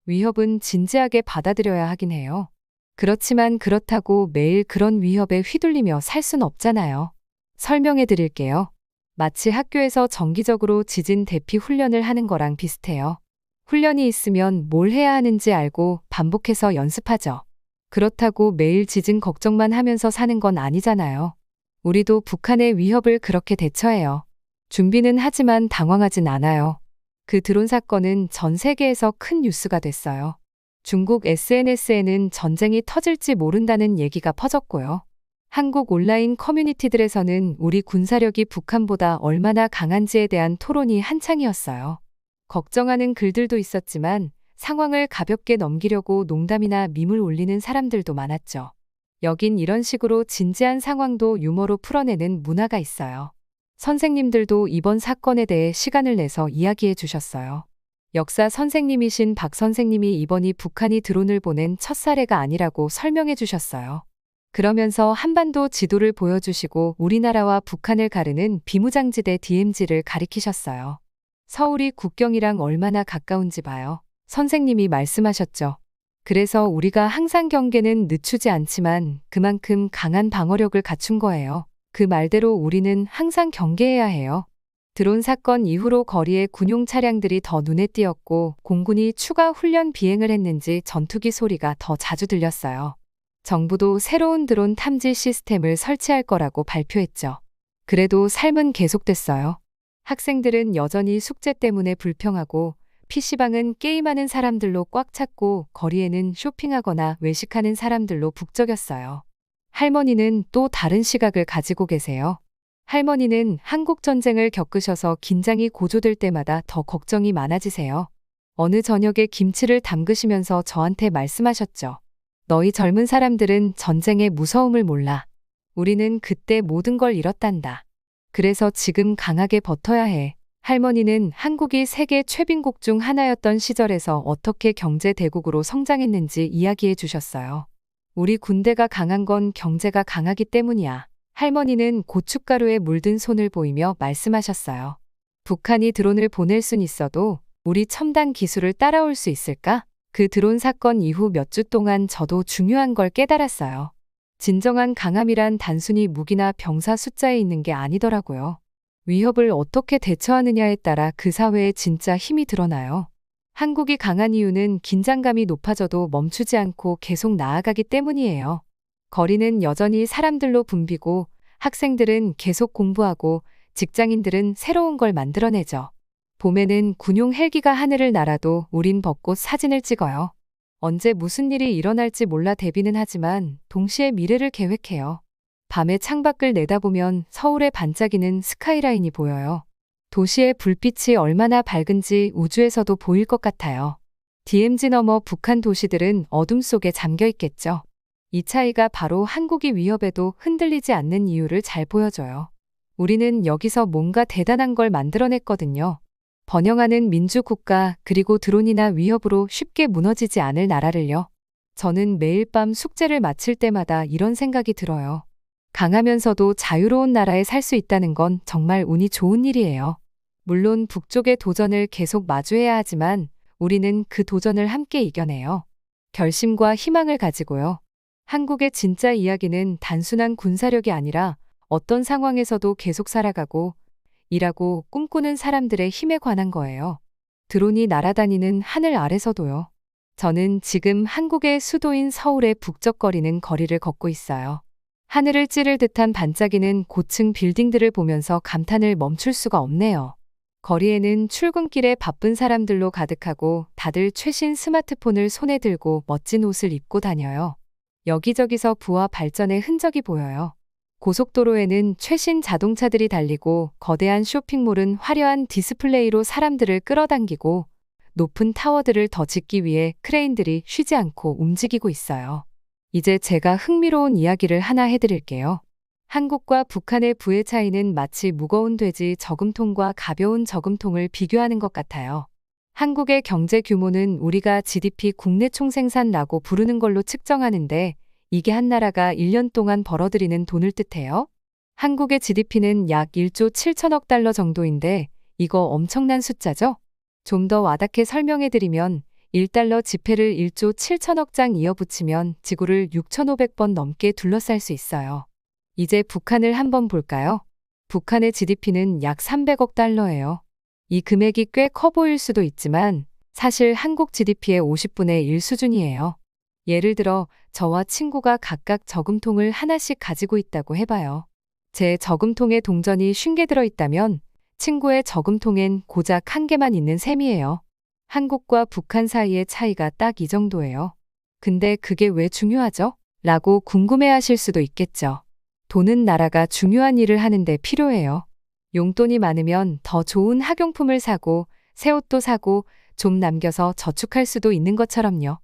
위협은 진지하게 받아들여야 하긴 해요. 그렇지만 그렇다고 매일 그런 위협에 휘둘리며 살 순 없잖아요. 설명해 드릴게요. 마치 학교에서 정기적으로 지진 대피 훈련을 하는 거랑 비슷해요. 훈련이 있으면 뭘 해야 하는지 알고 반복해서 연습하죠. 그렇다고 매일 지진 걱정만 하면서 사는 건 아니잖아요. 우리도 북한의 위협을 그렇게 대처해요. 준비는 하지만 당황하진 않아요. 그 드론 사건은 전 세계에서 큰 뉴스가 됐어요. 중국 SNS에는 전쟁이 터질지 모른다는 얘기가 퍼졌고요. 한국 온라인 커뮤니티들에서는 우리 군사력이 북한보다 얼마나 강한지에 대한 토론이 한창이었어요. 걱정하는 글들도 있었지만 상황을 가볍게 넘기려고 농담이나 밈을 올리는 사람들도 많았죠. 여긴 이런 식으로 진지한 상황도 유머로 풀어내는 문화가 있어요. 선생님들도 이번 사건에 대해 시간을 내서 이야기해 주셨어요. 역사 선생님이신 박 선생님이 이번이 북한이 드론을 보낸 첫 사례가 아니라고 설명해 주셨어요. 그러면서 한반도 지도를 보여주시고 우리나라와 북한을 가르는 비무장지대 DMZ를 가리키셨어요. 서울이 국경이랑 얼마나 가까운지 봐요. 선생님이 말씀하셨죠. 그래서 우리가 항상 경계는 늦추지 않지만 그만큼 강한 방어력을 갖춘 거예요. 그 말대로 우리는 항상 경계해야 해요. 드론 사건 이후로 거리에 군용 차량들이 더 눈에 띄었고 공군이 추가 훈련 비행을 했는지 전투기 소리가 더 자주 들렸어요. 정부도 새로운 드론 탐지 시스템을 설치할 거라고 발표했죠. 그래도 삶은 계속됐어요. 학생들은 여전히 숙제 때문에 불평하고 PC방은 게임하는 사람들로 꽉 찼고 거리에는 쇼핑하거나 외식하는 사람들로 북적였어요. 할머니는 또 다른 시각을 가지고 계세요. 할머니는 한국 전쟁을 겪으셔서 긴장이 고조될 때마다 더 걱정이 많아지세요. 어느 저녁에 김치를 담그시면서 저한테 말씀하셨죠. 너희 젊은 사람들은 전쟁의 무서움을 몰라. 우리는 그때 모든 걸 잃었단다. 그래서 지금 강하게 버텨야 해. 할머니는 한국이 세계 최빈국 중 하나였던 시절에서 어떻게 경제 대국으로 성장했는지 이야기해 주셨어요. 우리 군대가 강한 건 경제가 강하기 때문이야. 할머니는 고춧가루에 물든 손을 보이며 말씀하셨어요. 북한이 드론을 보낼 순 있어도 우리 첨단 기술을 따라올 수 있을까? 그 드론 사건 이후 몇 주 동안 저도 중요한 걸 깨달았어요. 진정한 강함이란 단순히 무기나 병사 숫자에 있는 게 아니더라고요. 위협을 어떻게 대처하느냐에 따라 그 사회에 진짜 힘이 드러나요. 한국이 강한 이유는 긴장감이 높아져도 멈추지 않고 계속 나아가기 때문이에요. 거리는 여전히 사람들로 붐비고 학생들은 계속 공부하고 직장인들은 새로운 걸 만들어내죠. 봄에는 군용 헬기가 하늘을 날아도 우린 벚꽃 사진을 찍어요. 언제 무슨 일이 일어날지 몰라 대비는 하지만 동시에 미래를 계획해요. 밤에 창밖을 내다보면 서울의 반짝이는 스카이라인이 보여요. 도시의 불빛이 얼마나 밝은지 우주에서도 보일 것 같아요. DMZ 너머 북한 도시들은 어둠 속에 잠겨 있겠죠. 이 차이가 바로 한국이 위협에도 흔들리지 않는 이유를 잘 보여줘요. 우리는 여기서 뭔가 대단한 걸 만들어냈거든요. 번영하는 민주국가 그리고 드론이나 위협으로 쉽게 무너지지 않을 나라를요. 저는 매일 밤 숙제를 마칠 때마다 이런 생각이 들어요. 강하면서도 자유로운 나라에 살 수 있다는 건 정말 운이 좋은 일이에요. 물론 북쪽의 도전을 계속 마주해야 하지만 우리는 그 도전을 함께 이겨내요. 결심과 희망을 가지고요. 한국의 진짜 이야기는 단순한 군사력이 아니라 어떤 상황에서도 계속 살아가고 일하고 꿈꾸는 사람들의 힘에 관한 거예요. 드론이 날아다니는 하늘 아래서도요. 저는 지금 한국의 수도인 서울의 북적거리는 거리를 걷고 있어요. 하늘을 찌를 듯한 반짝이는 고층 빌딩들을 보면서 감탄을 멈출 수가 없네요. 거리에는 출근길에 바쁜 사람들로 가득하고 다들 최신 스마트폰을 손에 들고 멋진 옷을 입고 다녀요. 여기저기서 부와 발전의 흔적이 보여요. 고속도로에는 최신 자동차들이 달리고 거대한 쇼핑몰은 화려한 디스플레이로 사람들을 끌어당기고 높은 타워들을 더 짓기 위해 크레인들이 쉬지 않고 움직이고 있어요. 이제 제가 흥미로운 이야기를 하나 해드릴게요. 한국과 북한의 부의 차이는 마치 무거운 돼지 저금통과 가벼운 저금통을 비교하는 것 같아요. 한국의 경제 규모는 우리가 GDP 국내 총생산라고 부르는 걸로 측정하는데 이게 한 나라가 1년 동안 벌어들이는 돈을 뜻해요. 한국의 GDP는 약 1조 7천억 달러 정도인데 이거 엄청난 숫자죠? 좀 더 와닿게 설명해드리면 1달러 지폐를 1조 7천억 장 이어붙이면 지구를 6,500번 넘게 둘러쌀 수 있어요. 이제 북한을 한번 볼까요? 북한의 GDP는 약 300억 달러예요. 이 금액이 꽤 커 보일 수도 있지만 사실 한국 GDP의 50분의 1 수준이에요. 예를 들어 저와 친구가 각각 저금통을 하나씩 가지고 있다고 해봐요. 제 저금통에 동전이 50개 들어있다면 친구의 저금통엔 고작 1개만 있는 셈이에요. 한국과 북한 사이의 차이가 딱 이 정도예요. 근데 그게 왜 중요하죠? 라고 궁금해하실 수도 있겠죠. 돈은 나라가 중요한 일을 하는데 필요해요. 용돈이 많으면 더 좋은 학용품을 사고 새 옷도 사고 좀 남겨서 저축할 수도 있는 것처럼요.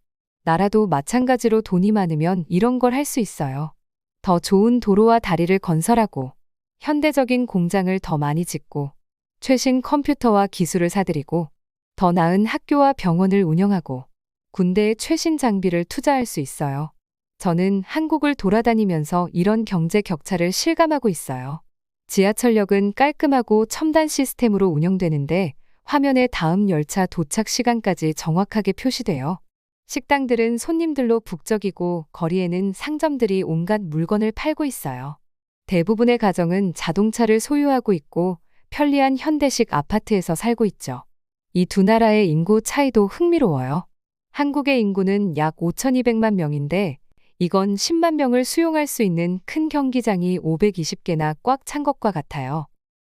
나라도 마찬가지로 돈이 많으면 이런 걸 할 수 있어요. 더 좋은 도로와 다리를 건설하고 현대적인 공장을 더 많이 짓고 최신 컴퓨터와 기술을 사들이고 더 나은 학교와 병원을 운영하고 군대에 최신 장비를 투자할 수 있어요. 저는 한국을 돌아다니면서 이런 경제 격차를 실감하고 있어요. 지하철역은 깔끔하고 첨단 시스템으로 운영되는데 화면에 다음 열차 도착 시간까지 정확하게 표시돼요. 식당들은 손님들로 북적이고 거리에는 상점들이 온갖 물건을 팔고 있어요. 대부분의 가정은 자동차를 소유하고 있고 편리한 현대식 아파트에서 살고 있죠. 이 두 나라의 인구 차이도 흥미로워요. 한국의 인구는 약 5,200만 명인데 이건 10만 명을 수용할 수 있는 큰 경기장이 520개나 꽉 찬 것과 같아요.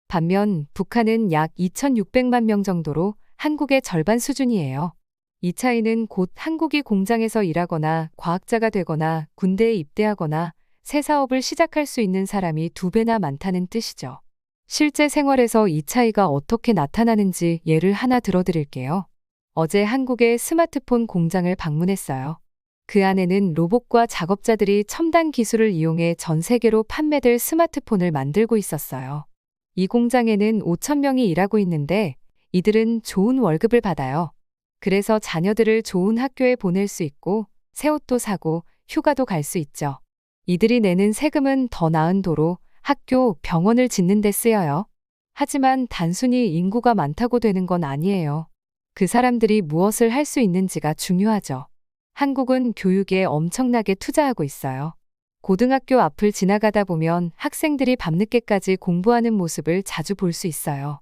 반면 북한은 약 2,600만 명 정도로 한국의 절반 수준이에요. 이 차이는 곧 한국이 공장에서 일하거나 과학자가 되거나 군대에 입대하거나 새 사업을 시작할 수 있는 사람이 2배나 많다는 뜻이죠. 실제 생활에서 이 차이가 어떻게 나타나는지 예를 하나 들어드릴게요. 어제 한국의 스마트폰 공장을 방문했어요. 그 안에는 로봇과 작업자들이 첨단 기술을 이용해 전 세계로 판매될 스마트폰을 만들고 있었어요. 이 공장에는 5,000명이 일하고 있는데 이들은 좋은 월급을 받아요. 그래서 자녀들을 좋은 학교에 보낼 수 있고 새 옷도 사고 휴가도 갈 수 있죠. 이들이 내는 세금은 더 나은 도로, 학교, 병원을 짓는 데 쓰여요. 하지만 단순히 인구가 많다고 되는 건 아니에요. 그 사람들이 무엇을 할 수 있는지가 중요하죠. 한국은 교육에 엄청나게 투자하고 있어요. 고등학교 앞을 지나가다 보면 학생들이 밤늦게까지 공부하는 모습을 자주 볼 수 있어요.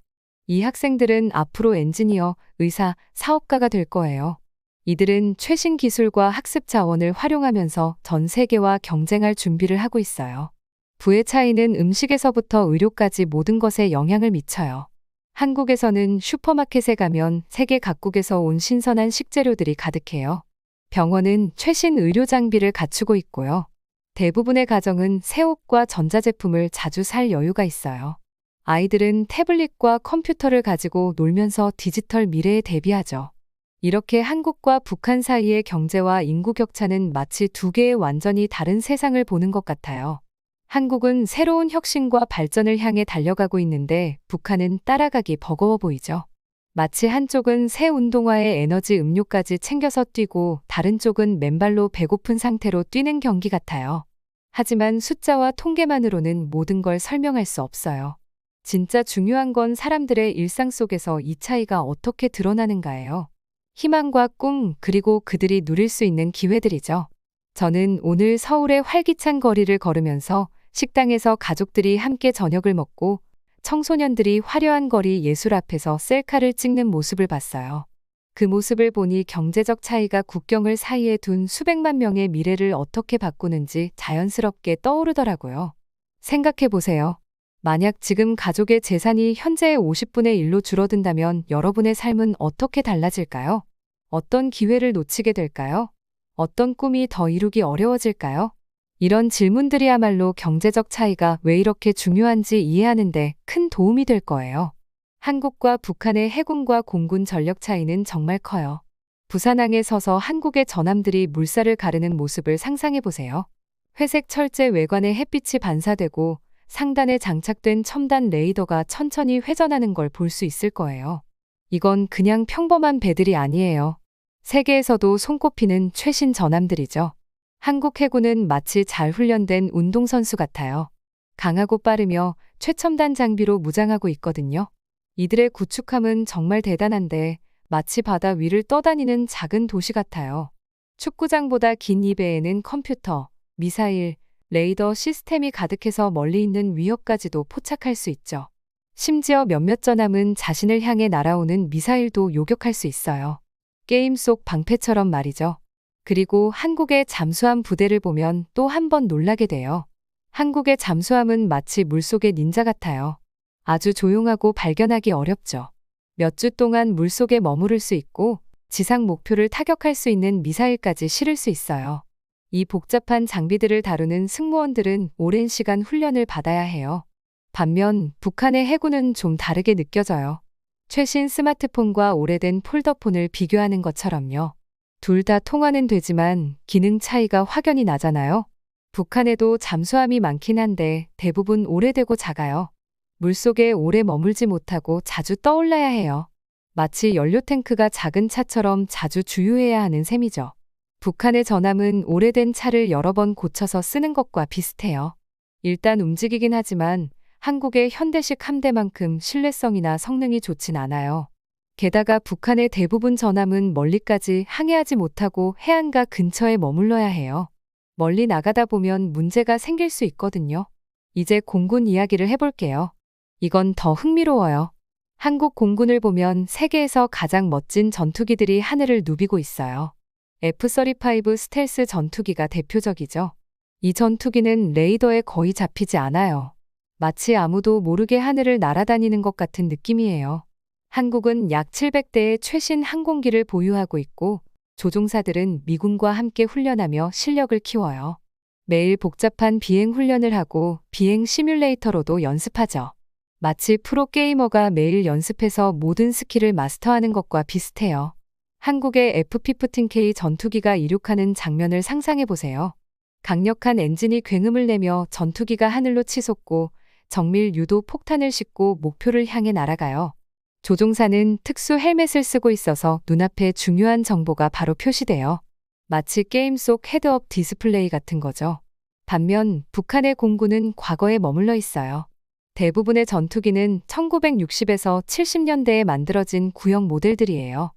이 학생들은 앞으로 엔지니어, 의사, 사업가가 될 거예요. 이들은 최신 기술과 학습 자원을 활용하면서 전 세계와 경쟁할 준비를 하고 있어요. 부의 차이는 음식에서부터 의료까지 모든 것에 영향을 미쳐요. 한국에서는 슈퍼마켓에 가면 세계 각국에서 온 신선한 식재료들이 가득해요. 병원은 최신 의료 장비를 갖추고 있고요. 대부분의 가정은 새 옷과 전자제품을 자주 살 여유가 있어요. 아이들은 태블릿과 컴퓨터를 가지고 놀면서 디지털 미래에 대비하죠. 이렇게 한국과 북한 사이의 경제와 인구 격차는 마치 두 개의 완전히 다른 세상을 보는 것 같아요. 한국은 새로운 혁신과 발전을 향해 달려가고 있는데 북한은 따라가기 버거워 보이죠. 마치 한쪽은 새 운동화에 에너지 음료까지 챙겨서 뛰고 다른 쪽은 맨발로 배고픈 상태로 뛰는 경기 같아요. 하지만 숫자와 통계만으로는 모든 걸 설명할 수 없어요. 진짜 중요한 건 사람들의 일상 속에서 이 차이가 어떻게 드러나는가예요. 희망과 꿈, 그리고 그들이 누릴 수 있는 기회들이죠. 저는 오늘 서울의 활기찬 거리를 걸으면서 식당에서 가족들이 함께 저녁을 먹고 청소년들이 화려한 거리 예술 앞에서 셀카를 찍는 모습을 봤어요. 그 모습을 보니 경제적 차이가 국경을 사이에 둔 수백만 명의 미래를 어떻게 바꾸는지 자연스럽게 떠오르더라고요. 생각해 보세요. 만약 지금 가족의 재산이 현재의 50분의 1로 줄어든다면 여러분의 삶은 어떻게 달라질까요? 어떤 기회를 놓치게 될까요? 어떤 꿈이 더 이루기 어려워질까요? 이런 질문들이야말로 경제적 차이가 왜 이렇게 중요한지 이해하는데 큰 도움이 될 거예요. 한국과 북한의 해군과 공군 전력 차이는 정말 커요. 부산항에 서서 한국의 전함들이 물살을 가르는 모습을 상상해 보세요. 회색 철제 외관에 햇빛이 반사되고 상단에 장착된 첨단 레이더가 천천히 회전하는 걸 볼 수 있을 거예요. 이건 그냥 평범한 배들이 아니에요. 세계에서도 손꼽히는 최신 전함들이죠. 한국 해군은 마치 잘 훈련된 운동선수 같아요. 강하고 빠르며 최첨단 장비로 무장하고 있거든요. 이들의 구축함은 정말 대단한데 마치 바다 위를 떠다니는 작은 도시 같아요. 축구장보다 긴 이 배에는 컴퓨터, 미사일, 레이더 시스템이 가득해서 멀리 있는 위협까지도 포착할 수 있죠. 심지어 몇몇 전함은 자신을 향해 날아오는 미사일도 요격할 수 있어요. 게임 속 방패처럼 말이죠. 그리고 한국의 잠수함 부대를 보면 또 한 번 놀라게 돼요. 한국의 잠수함은 마치 물속의 닌자 같아요. 아주 조용하고 발견하기 어렵죠. 몇 주 동안 물속에 머무를 수 있고 지상 목표를 타격할 수 있는 미사일까지 실을 수 있어요. 이 복잡한 장비들을 다루는 승무원들은 오랜 시간 훈련을 받아야 해요. 반면 북한의 해군은 좀 다르게 느껴져요. 최신 스마트폰과 오래된 폴더폰을 비교하는 것처럼요. 둘 다 통화는 되지만 기능 차이가 확연히 나잖아요. 북한에도 잠수함이 많긴 한데 대부분 오래되고 작아요. 물속에 오래 머물지 못하고 자주 떠올라야 해요. 마치 연료 탱크가 작은 차처럼 자주 주유해야 하는 셈이죠. 북한의 전함은 오래된 차를 여러 번 고쳐서 쓰는 것과 비슷해요. 일단 움직이긴 하지만 한국의 현대식 함대만큼 신뢰성이나 성능이 좋진 않아요. 게다가 북한의 대부분 전함은 멀리까지 항해하지 못하고 해안가 근처에 머물러야 해요. 멀리 나가다 보면 문제가 생길 수 있거든요. 이제 공군 이야기를 해볼게요. 이건 더 흥미로워요. 한국 공군을 보면 세계에서 가장 멋진 전투기들이 하늘을 누비고 있어요. F-35 스텔스 전투기가 대표적이죠. 이 전투기는 레이더에 거의 잡히지 않아요. 마치 아무도 모르게 하늘을 날아다니는 것 같은 느낌이에요. 한국은 약 700대의 최신 항공기를 보유하고 있고 조종사들은 미군과 함께 훈련하며 실력을 키워요. 매일 복잡한 비행 훈련을 하고 비행 시뮬레이터로도 연습하죠. 마치 프로게이머가 매일 연습해서 모든 스킬을 마스터하는 것과 비슷해요. 한국의 F-15K 전투기가 이륙하는 장면을 상상해 보세요. 강력한 엔진이 굉음을 내며 전투기가 하늘로 치솟고 정밀 유도 폭탄을 싣고 목표를 향해 날아가요. 조종사는 특수 헬멧을 쓰고 있어서 눈앞에 중요한 정보가 바로 표시돼요. 마치 게임 속 헤드업 디스플레이 같은 거죠. 반면 북한의 공군은 과거에 머물러 있어요. 대부분의 전투기는 1960에서 70년대에 만들어진 구형 모델들이에요.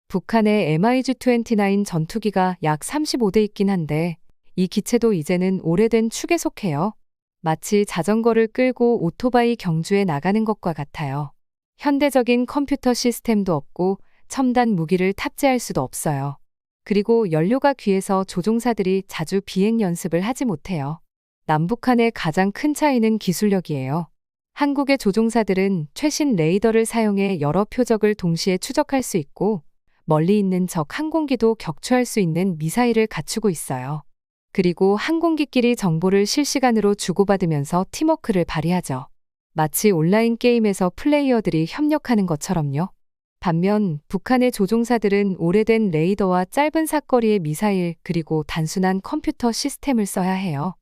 북한의 MiG-29 전투기가 약 35대 있긴 한데 이 기체도 이제는 오래된 축에 속해요. 마치 자전거를 끌고 오토바이 경주에 나가는 것과 같아요. 현대적인 컴퓨터 시스템도 없고 첨단 무기를 탑재할 수도 없어요. 그리고 연료가 귀해서 조종사들이 자주 비행 연습을 하지 못해요. 남북한의 가장 큰 차이는 기술력이에요. 한국의 조종사들은 최신 레이더를 사용해 여러 표적을 동시에 추적할 수 있고 멀리 있는 적 항공기도 격추할 수 있는 미사일을 갖추고 있어요. 그리고 항공기끼리 정보를 실시간으로 주고받으면서 팀워크를 발휘하죠. 마치 온라인 게임에서 플레이어들이 협력하는 것처럼요. 반면 북한의 조종사들은 오래된 레이더와 짧은 사거리의 미사일 그리고 단순한 컴퓨터 시스템을 써야 해요.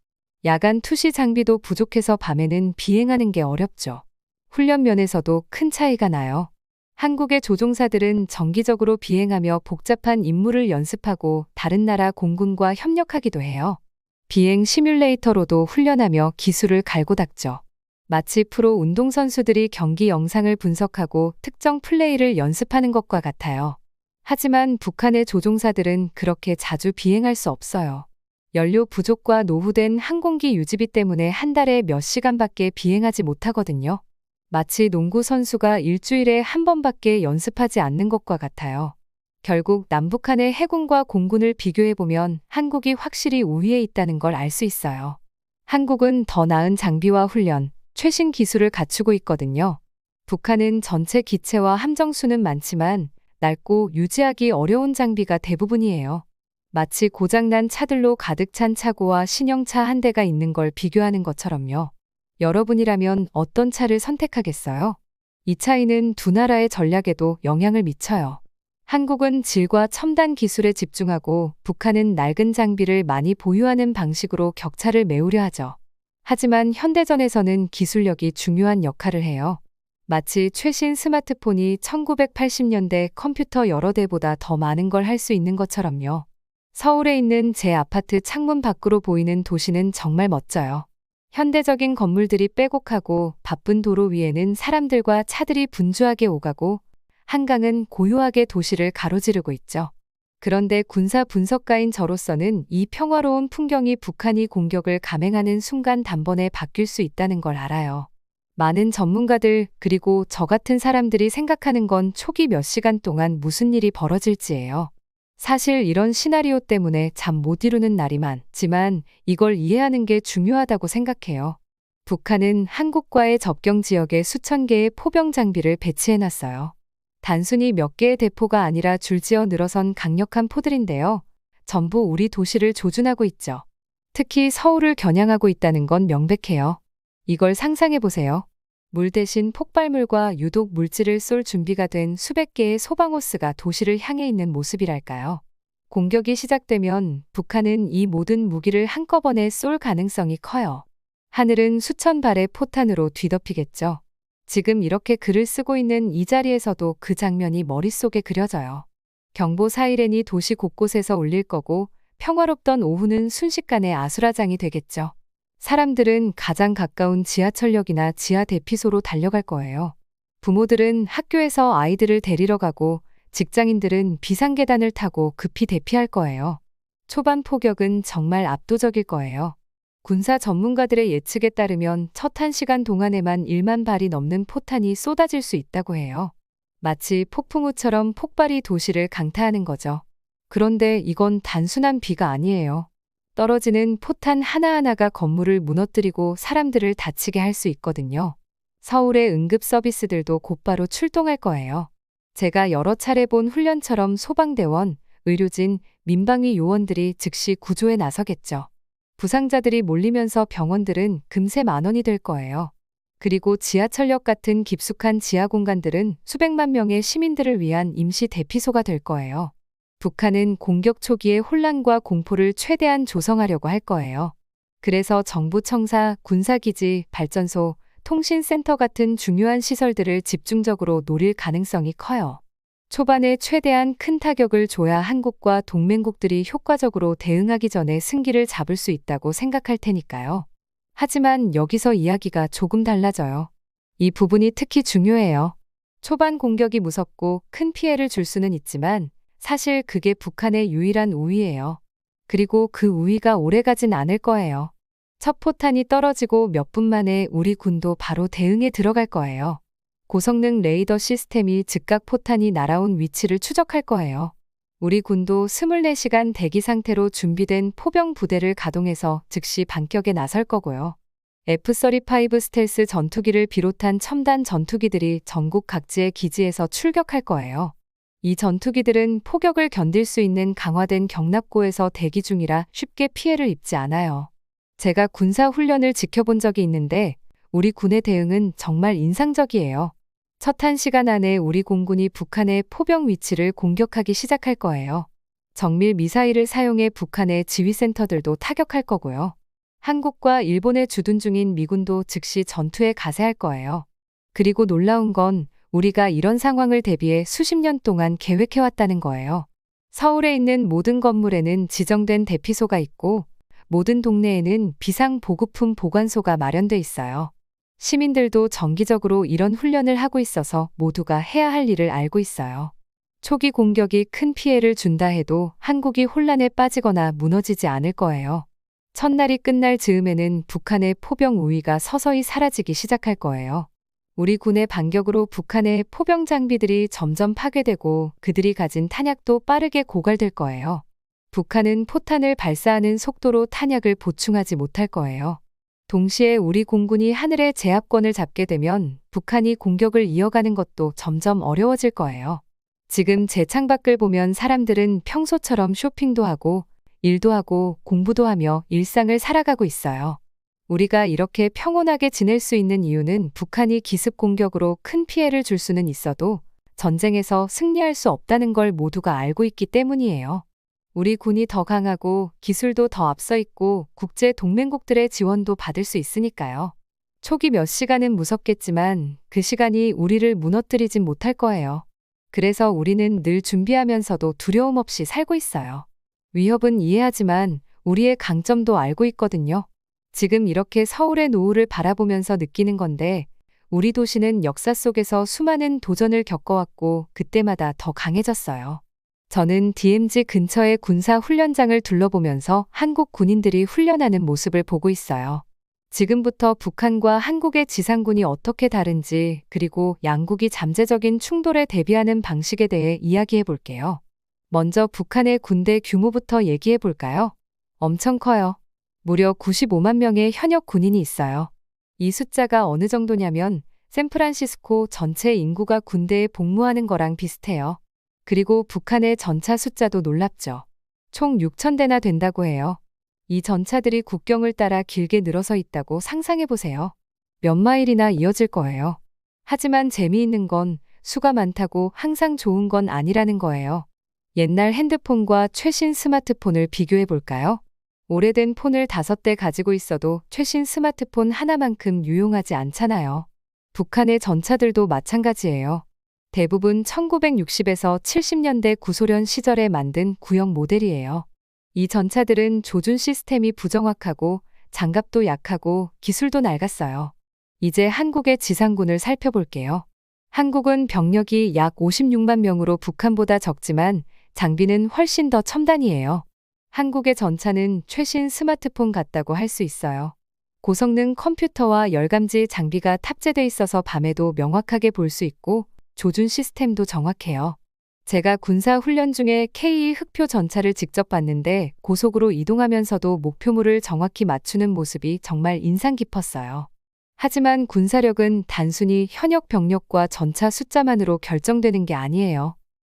야간 투시 장비도 부족해서 밤에는 비행하는 게 어렵죠. 훈련 면에서도 큰 차이가 나요. 한국의 조종사들은 정기적으로 비행하며 복잡한 임무를 연습하고 다른 나라 공군과 협력하기도 해요. 비행 시뮬레이터로도 훈련하며 기술을 갈고 닦죠. 마치 프로 운동선수들이 경기 영상을 분석하고 특정 플레이를 연습하는 것과 같아요. 하지만 북한의 조종사들은 그렇게 자주 비행할 수 없어요. 연료 부족과 노후된 항공기 유지비 때문에 한 달에 몇 시간밖에 비행하지 못하거든요. 마치 농구 선수가 일주일에 한 번밖에 연습하지 않는 것과 같아요. 결국 남북한의 해군과 공군을 비교해보면 한국이 확실히 우위에 있다는 걸 알 수 있어요. 한국은 더 나은 장비와 훈련, 최신 기술을 갖추고 있거든요. 북한은 전체 기체와 함정수는 많지만 낡고 유지하기 어려운 장비가 대부분이에요. 마치 고장난 차들로 가득 찬 차고와 신형차 한 대가 있는 걸 비교하는 것처럼요. 여러분이라면 어떤 차를 선택하겠어요? 이 차이는 두 나라의 전략에도 영향을 미쳐요. 한국은 질과 첨단 기술에 집중하고 북한은 낡은 장비를 많이 보유하는 방식으로 격차를 메우려 하죠. 하지만 현대전에서는 기술력이 중요한 역할을 해요. 마치 최신 스마트폰이 1980년대 컴퓨터 여러 대보다 더 많은 걸 할 수 있는 것처럼요. 서울에 있는 제 아파트 창문 밖으로 보이는 도시는 정말 멋져요. 현대적인 건물들이 빼곡하고 바쁜 도로 위에는 사람들과 차들이 분주하게 오가고 한강은 고요하게 도시를 가로지르고 있죠. 그런데 군사 분석가인 저로서는 이 평화로운 풍경이 북한이 공격을 감행하는 순간 단번에 바뀔 수 있다는 걸 알아요. 많은 전문가들 그리고 저 같은 사람들이 생각하는 건 초기 몇 시간 동안 무슨 일이 벌어질지예요. 사실 이런 시나리오 때문에 잠 못 이루는 날이 많지만 이걸 이해하는 게 중요하다고 생각해요. 북한은 한국과의 접경 지역에 수천 개의 포병 장비를 배치해놨어요. 단순히 몇 개의 대포가 아니라 줄지어 늘어선 강력한 포들인데요. 전부 우리 도시를 조준하고 있죠. 특히 서울을 겨냥하고 있다는 건 명백해요. 이걸 상상해 보세요. 물 대신 폭발물과 유독 물질을 쏠 준비가 된 수백 개의 소방호스가 도시를 향해 있는 모습이랄까요. 공격이 시작되면 북한은 이 모든 무기를 한꺼번에 쏠 가능성이 커요. 하늘은 수천 발의 포탄으로 뒤덮이겠죠. 지금 이렇게 글을 쓰고 있는 이 자리에서도 그 장면이 머릿속에 그려져요. 경보 사이렌이 도시 곳곳에서 울릴 거고 평화롭던 오후는 순식간에 아수라장이 되겠죠. 사람들은 가장 가까운 지하철역이나 지하 대피소로 달려갈 거예요. 부모들은 학교에서 아이들을 데리러 가고 직장인들은 비상계단을 타고 급히 대피할 거예요. 초반 포격은 정말 압도적일 거예요. 군사 전문가들의 예측에 따르면 첫 1시간 동안에만 1만 발이 넘는 포탄이 쏟아질 수 있다고 해요. 마치 폭풍우처럼 폭발이 도시를 강타하는 거죠. 그런데 이건 단순한 비가 아니에요. 떨어지는 포탄 하나하나가 건물을 무너뜨리고 사람들을 다치게 할 수 있거든요. 서울의 응급 서비스들도 곧바로 출동할 거예요. 제가 여러 차례 본 훈련처럼 소방대원, 의료진, 민방위 요원들이 즉시 구조에 나서겠죠. 부상자들이 몰리면서 병원들은 금세 만원이 될 거예요. 그리고 지하철역 같은 깊숙한 지하 공간들은 수백만 명의 시민들을 위한 임시 대피소가 될 거예요. 북한은 공격 초기에 혼란과 공포를 최대한 조성하려고 할 거예요. 그래서 정부 청사, 군사기지, 발전소, 통신센터 같은 중요한 시설들을 집중적으로 노릴 가능성이 커요. 초반에 최대한 큰 타격을 줘야 한국과 동맹국들이 효과적으로 대응하기 전에 승기를 잡을 수 있다고 생각할 테니까요. 하지만 여기서 이야기가 조금 달라져요. 이 부분이 특히 중요해요. 초반 공격이 무섭고 큰 피해를 줄 수는 있지만 사실 그게 북한의 유일한 우위예요. 그리고 그 우위가 오래가진 않을 거예요. 첫 포탄이 떨어지고 몇 분 만에 우리 군도 바로 대응에 들어갈 거예요. 고성능 레이더 시스템이 즉각 포탄이 날아온 위치를 추적할 거예요. 우리 군도 24시간 대기 상태로 준비된 포병 부대를 가동해서 즉시 반격에 나설 거고요. F-35 스텔스 전투기를 비롯한 첨단 전투기들이 전국 각지의 기지에서 출격할 거예요. 이 전투기들은 포격을 견딜 수 있는 강화된 경납고에서 대기 중이라 쉽게 피해를 입지 않아요. 제가 군사 훈련을 지켜본 적이 있는데 우리 군의 대응은 정말 인상적이에요. 첫 1시간 안에 우리 공군이 북한의 포병 위치를 공격하기 시작할 거예요. 정밀 미사일을 사용해 북한의 지휘센터들도 타격할 거고요. 한국과 일본에 주둔 중인 미군도 즉시 전투에 가세할 거예요. 그리고 놀라운 건 우리가 이런 상황을 대비해 수십 년 동안 계획해왔다는 거예요. 서울에 있는 모든 건물에는 지정된 대피소가 있고 모든 동네에는 비상보급품 보관소가 마련돼 있어요. 시민들도 정기적으로 이런 훈련을 하고 있어서 모두가 해야 할 일을 알고 있어요. 초기 공격이 큰 피해를 준다 해도 한국이 혼란에 빠지거나 무너지지 않을 거예요. 첫날이 끝날 즈음에는 북한의 포병 우위가 서서히 사라지기 시작할 거예요. 우리 군의 반격으로 북한의 포병 장비들이 점점 파괴되고 그들이 가진 탄약도 빠르게 고갈될 거예요. 북한은 포탄을 발사하는 속도로 탄약을 보충하지 못할 거예요. 동시에 우리 공군이 하늘의 제압권을 잡게 되면 북한이 공격을 이어가는 것도 점점 어려워질 거예요. 지금 제 창밖을 보면 사람들은 평소처럼 쇼핑도 하고 일도 하고 공부도 하며 일상을 살아가고 있어요. 우리가 이렇게 평온하게 지낼 수 있는 이유는 북한이 기습 공격으로 큰 피해를 줄 수는 있어도 전쟁에서 승리할 수 없다는 걸 모두가 알고 있기 때문이에요. 우리 군이 더 강하고 기술도 더 앞서 있고 국제 동맹국들의 지원도 받을 수 있으니까요. 초기 몇 시간은 무섭겠지만 그 시간이 우리를 무너뜨리진 못할 거예요. 그래서 우리는 늘 준비하면서도 두려움 없이 살고 있어요. 위협은 이해하지만 우리의 강점도 알고 있거든요. 지금 이렇게 서울의 노후를 바라보면서 느끼는 건데 우리 도시는 역사 속에서 수많은 도전을 겪어왔고 그때마다 더 강해졌어요. 저는 DMZ 근처의 군사 훈련장을 둘러보면서 한국 군인들이 훈련하는 모습을 보고 있어요. 지금부터 북한과 한국의 지상군이 어떻게 다른지 그리고 양국이 잠재적인 충돌에 대비하는 방식에 대해 이야기해 볼게요. 먼저 북한의 군대 규모부터 얘기해 볼까요? 엄청 커요. 무려 95만 명의 현역 군인이 있어요. 이 숫자가 어느 정도냐면 샌프란시스코 전체 인구가 군대에 복무하는 거랑 비슷해요. 그리고 북한의 전차 숫자도 놀랍죠. 총 6,000대나 된다고 해요. 이 전차들이 국경을 따라 길게 늘어서 있다고 상상해 보세요. 몇 마일이나 이어질 거예요. 하지만 재미있는 건 수가 많다고 항상 좋은 건 아니라는 거예요. 옛날 핸드폰과 최신 스마트폰을 비교해 볼까요? 오래된 폰을 5대 가지고 있어도 최신 스마트폰 하나만큼 유용하지 않잖아요. 북한의 전차들도 마찬가지예요. 대부분 1960에서 70년대 구소련 시절에 만든 구형 모델이에요. 이 전차들은 조준 시스템이 부정확하고 장갑도 약하고 기술도 낡았어요. 이제 한국의 지상군을 살펴볼게요. 한국은 병력이 약 56만 명으로 북한보다 적지만 장비는 훨씬 더 첨단이에요. 한국의 전차는 최신 스마트폰 같다고 할 수 있어요. 고성능 컴퓨터와 열감지 장비가 탑재돼 있어서 밤에도 명확하게 볼 수 있고 조준 시스템도 정확해요. 제가 군사 훈련 중에 K2 흑표 전차를 직접 봤는데 고속으로 이동하면서도 목표물을 정확히 맞추는 모습이 정말 인상 깊었어요. 하지만 군사력은 단순히 현역 병력과 전차 숫자만으로 결정되는 게 아니에요.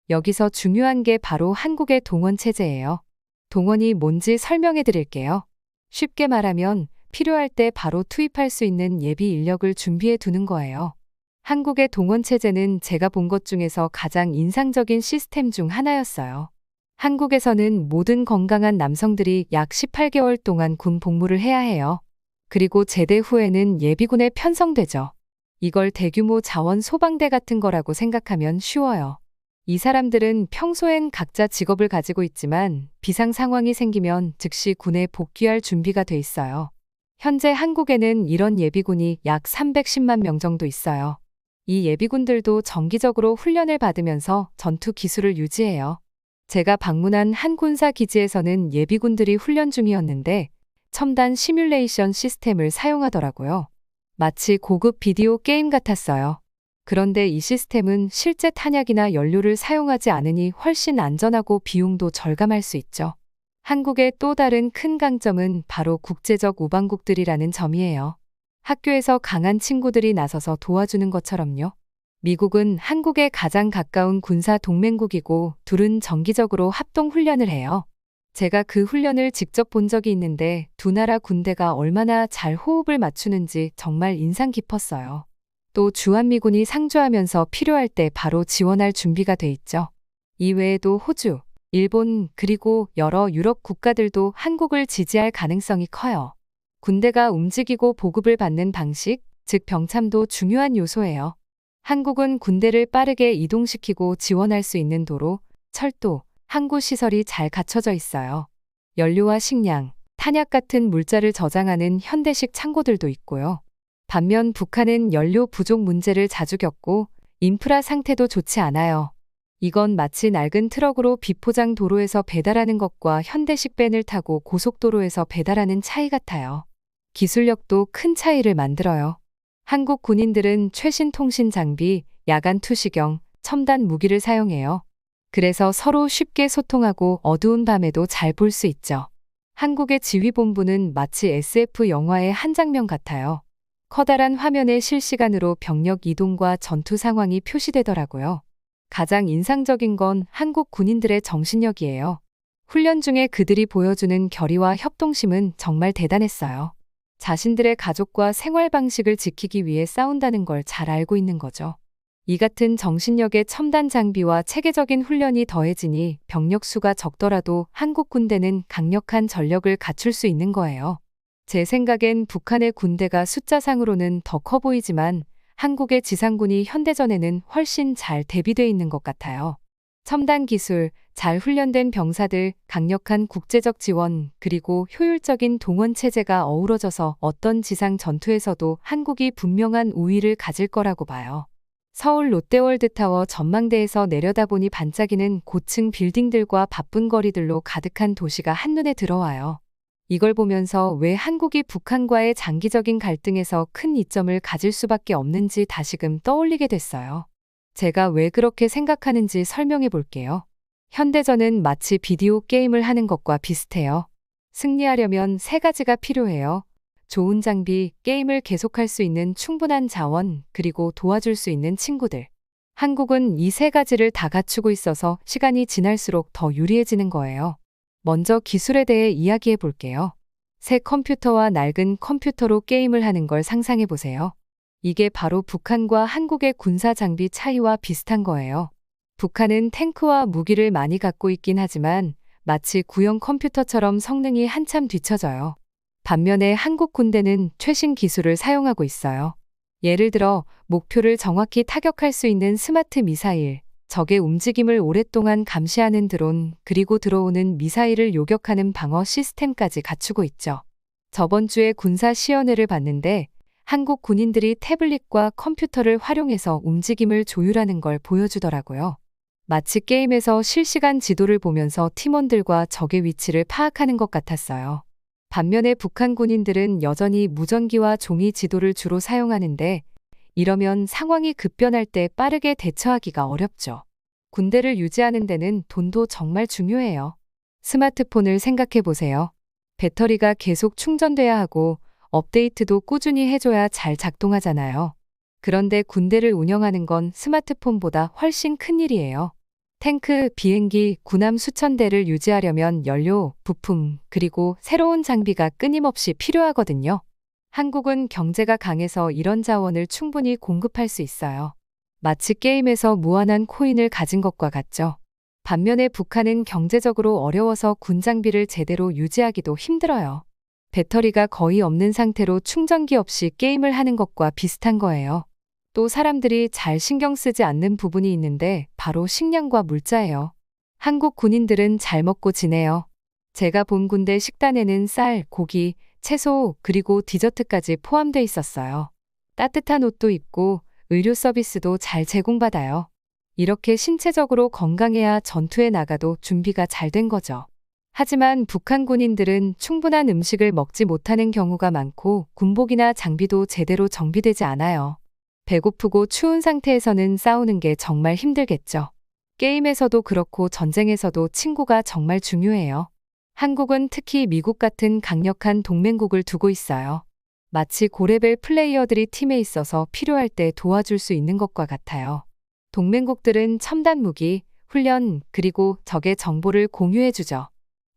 여기서 중요한 게 바로 한국의 동원 체제예요. 동원이 뭔지 설명해 드릴게요. 쉽게 말하면 필요할 때 바로 투입할 수 있는 예비 인력을 준비해 두는 거예요. 한국의 동원 체제는 제가 본 것 중에서 가장 인상적인 시스템 중 하나였어요. 한국에서는 모든 건강한 남성들이 약 18개월 동안 군 복무를 해야 해요. 그리고 제대 후에는 예비군에 편성되죠. 이걸 대규모 자원 소방대 같은 거라고 생각하면 쉬워요. 이 사람들은 평소엔 각자 직업을 가지고 있지만 비상 상황이 생기면 즉시 군에 복귀할 준비가 돼 있어요. 현재 한국에는 이런 예비군이 약 310만 명 정도 있어요. 이 예비군들도 정기적으로 훈련을 받으면서 전투 기술을 유지해요. 제가 방문한 한 군사 기지에서는 예비군들이 훈련 중이었는데 첨단 시뮬레이션 시스템을 사용하더라고요. 마치 고급 비디오 게임 같았어요. 그런데 이 시스템은 실제 탄약이나 연료를 사용하지 않으니 훨씬 안전하고 비용도 절감할 수 있죠. 한국의 또 다른 큰 강점은 바로 국제적 우방국들이라는 점이에요. 학교에서 강한 친구들이 나서서 도와주는 것처럼요. 미국은 한국에 가장 가까운 군사 동맹국이고 둘은 정기적으로 합동 훈련을 해요. 제가 그 훈련을 직접 본 적이 있는데 두 나라 군대가 얼마나 잘 호흡을 맞추는지 정말 인상 깊었어요. 또 주한미군이 상주하면서 필요할 때 바로 지원할 준비가 돼 있죠. 이외에도 호주, 일본 그리고 여러 유럽 국가들도 한국을 지지할 가능성이 커요. 군대가 움직이고 보급을 받는 방식, 즉 병참도 중요한 요소예요. 한국은 군대를 빠르게 이동시키고 지원할 수 있는 도로, 철도, 항구 시설이 잘 갖춰져 있어요. 연료와 식량, 탄약 같은 물자를 저장하는 현대식 창고들도 있고요. 반면 북한은 연료 부족 문제를 자주 겪고 인프라 상태도 좋지 않아요. 이건 마치 낡은 트럭으로 비포장 도로에서 배달하는 것과 현대식 밴을 타고 고속도로에서 배달하는 차이 같아요. 기술력도 큰 차이를 만들어요. 한국 군인들은 최신 통신 장비, 야간 투시경, 첨단 무기를 사용해요. 그래서 서로 쉽게 소통하고 어두운 밤에도 잘 볼 수 있죠. 한국의 지휘본부는 마치 SF 영화의 한 장면 같아요. 커다란 화면에 실시간으로 병력 이동과 전투 상황이 표시되더라고요. 가장 인상적인 건 한국 군인들의 정신력이에요. 훈련 중에 그들이 보여주는 결의와 협동심은 정말 대단했어요. 자신들의 가족과 생활 방식을 지키기 위해 싸운다는 걸 잘 알고 있는 거죠. 이 같은 정신력에 첨단 장비와 체계적인 훈련이 더해지니 병력 수가 적더라도 한국 군대는 강력한 전력을 갖출 수 있는 거예요. 제 생각엔 북한의 군대가 숫자상으로는 더 커 보이지만 한국의 지상군이 현대전에는 훨씬 잘 대비돼 있는 것 같아요. 첨단 기술, 잘 훈련된 병사들, 강력한 국제적 지원, 그리고 효율적인 동원 체제가 어우러져서 어떤 지상 전투에서도 한국이 분명한 우위를 가질 거라고 봐요. 서울 롯데월드타워 전망대에서 내려다보니 반짝이는 고층 빌딩들과 바쁜 거리들로 가득한 도시가 한눈에 들어와요. 이걸 보면서 왜 한국이 북한과의 장기적인 갈등에서 큰 이점을 가질 수밖에 없는지 다시금 떠올리게 됐어요. 제가 왜 그렇게 생각하는지 설명해 볼게요. 현대전은 마치 비디오 게임을 하는 것과 비슷해요. 승리하려면 세 가지가 필요해요. 좋은 장비, 게임을 계속할 수 있는 충분한 자원, 그리고 도와줄 수 있는 친구들. 한국은 이 세 가지를 다 갖추고 있어서 시간이 지날수록 더 유리해지는 거예요. 먼저 기술에 대해 이야기해 볼게요. 새 컴퓨터와 낡은 컴퓨터로 게임을 하는 걸 상상해 보세요. 이게 바로 북한과 한국의 군사 장비 차이와 비슷한 거예요. 북한은 탱크와 무기를 많이 갖고 있긴 하지만 마치 구형 컴퓨터처럼 성능이 한참 뒤처져요. 반면에 한국 군대는 최신 기술을 사용하고 있어요. 예를 들어 목표를 정확히 타격할 수 있는 스마트 미사일, 적의 움직임을 오랫동안 감시하는 드론, 그리고 들어오는 미사일을 요격하는 방어 시스템까지 갖추고 있죠. 저번 주에 군사 시연회를 봤는데 한국 군인들이 태블릿과 컴퓨터를 활용해서 움직임을 조율하는 걸 보여주더라고요. 마치 게임에서 실시간 지도를 보면서 팀원들과 적의 위치를 파악하는 것 같았어요. 반면에 북한 군인들은 여전히 무전기와 종이 지도를 주로 사용하는데 이러면 상황이 급변할 때 빠르게 대처하기가 어렵죠. 군대를 유지하는 데는 돈도 정말 중요해요. 스마트폰을 생각해 보세요. 배터리가 계속 충전돼야 하고 업데이트도 꾸준히 해줘야 잘 작동하잖아요. 그런데 군대를 운영하는 건 스마트폰보다 훨씬 큰일이에요. 탱크, 비행기, 군함 수천 대를 유지하려면 연료, 부품, 그리고 새로운 장비가 끊임없이 필요하거든요. 한국은 경제가 강해서 이런 자원을 충분히 공급할 수 있어요. 마치 게임에서 무한한 코인을 가진 것과 같죠. 반면에 북한은 경제적으로 어려워서 군 장비를 제대로 유지하기도 힘들어요. 배터리가 거의 없는 상태로 충전기 없이 게임을 하는 것과 비슷한 거예요. 또 사람들이 잘 신경 쓰지 않는 부분이 있는데 바로 식량과 물자예요. 한국 군인들은 잘 먹고 지내요. 제가 본 군대 식단에는 쌀, 고기, 채소, 그리고 디저트까지 포함돼 있었어요. 따뜻한 옷도 입고 의료 서비스도 잘 제공받아요. 이렇게 신체적으로 건강해야 전투에 나가도 준비가 잘 된 거죠. 하지만 북한 군인들은 충분한 음식을 먹지 못하는 경우가 많고 군복이나 장비도 제대로 정비되지 않아요. 배고프고 추운 상태에서는 싸우는 게 정말 힘들겠죠. 게임에서도 그렇고 전쟁에서도 친구가 정말 중요해요. 한국은 특히 미국 같은 강력한 동맹국을 두고 있어요. 마치 고레벨 플레이어들이 팀에 있어서 필요할 때 도와줄 수 있는 것과 같아요. 동맹국들은 첨단 무기, 훈련, 그리고 적의 정보를 공유해주죠.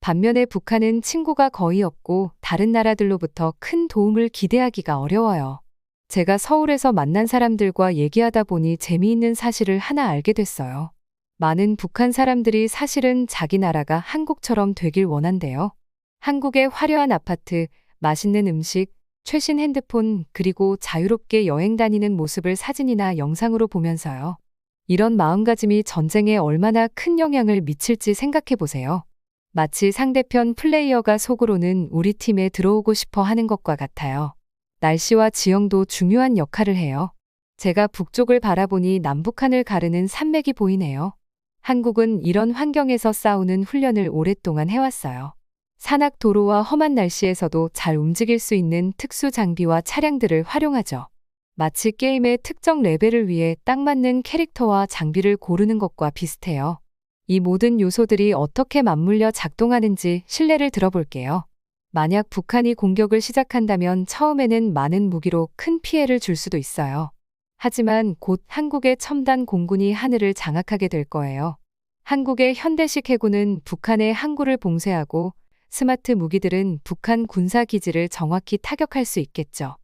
반면에 북한은 친구가 거의 없고 다른 나라들로부터 큰 도움을 기대하기가 어려워요. 제가 서울에서 만난 사람들과 얘기하다 보니 재미있는 사실을 하나 알게 됐어요. 많은 북한 사람들이 사실은 자기 나라가 한국처럼 되길 원한대요. 한국의 화려한 아파트, 맛있는 음식, 최신 핸드폰, 그리고 자유롭게 여행 다니는 모습을 사진이나 영상으로 보면서요. 이런 마음가짐이 전쟁에 얼마나 큰 영향을 미칠지 생각해 보세요. 마치 상대편 플레이어가 속으로는 우리 팀에 들어오고 싶어 하는 것과 같아요. 날씨와 지형도 중요한 역할을 해요. 제가 북쪽을 바라보니 남북한을 가르는 산맥이 보이네요. 한국은 이런 환경에서 싸우는 훈련을 오랫동안 해왔어요. 산악 도로와 험한 날씨에서도 잘 움직일 수 있는 특수 장비와 차량들을 활용하죠. 마치 게임의 특정 레벨을 위해 딱 맞는 캐릭터와 장비를 고르는 것과 비슷해요. 이 모든 요소들이 어떻게 맞물려 작동하는지 실례를 들어볼게요. 만약 북한이 공격을 시작한다면 처음에는 많은 무기로 큰 피해를 줄 수도 있어요. 하지만 곧 한국의 첨단 공군이 하늘을 장악하게 될 거예요. 한국의 현대식 해군은 북한의 항구를 봉쇄하고 스마트 무기들은 북한 군사기지를 정확히 타격할 수 있겠죠.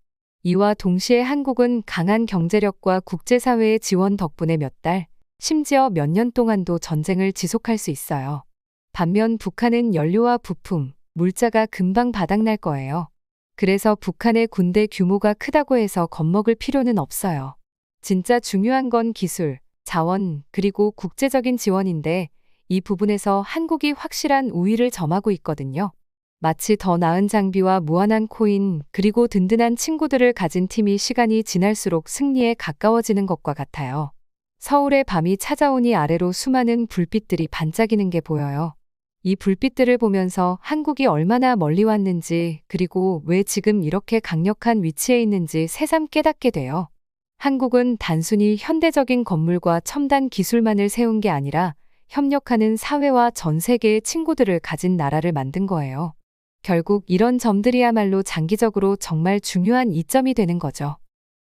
이와 동시에 한국은 강한 경제력과 국제사회의 지원 덕분에 몇 달, 심지어 몇 년 동안도 전쟁을 지속할 수 있어요. 반면 북한은 연료와 부품, 물자가 금방 바닥날 거예요. 그래서 북한의 군대 규모가 크다고 해서 겁먹을 필요는 없어요. 진짜 중요한 건 기술, 자원, 그리고 국제적인 지원인데 이 부분에서 한국이 확실한 우위를 점하고 있거든요. 마치 더 나은 장비와 무한한 코인, 그리고 든든한 친구들을 가진 팀이 시간이 지날수록 승리에 가까워지는 것과 같아요. 서울의 밤이 찾아오니 아래로 수많은 불빛들이 반짝이는 게 보여요. 이 불빛들을 보면서 한국이 얼마나 멀리 왔는지, 그리고 왜 지금 이렇게 강력한 위치에 있는지 새삼 깨닫게 돼요. 한국은 단순히 현대적인 건물과 첨단 기술만을 세운 게 아니라 협력하는 사회와 전 세계의 친구들을 가진 나라를 만든 거예요. 결국 이런 점들이야말로 장기적으로 정말 중요한 이점이 되는 거죠.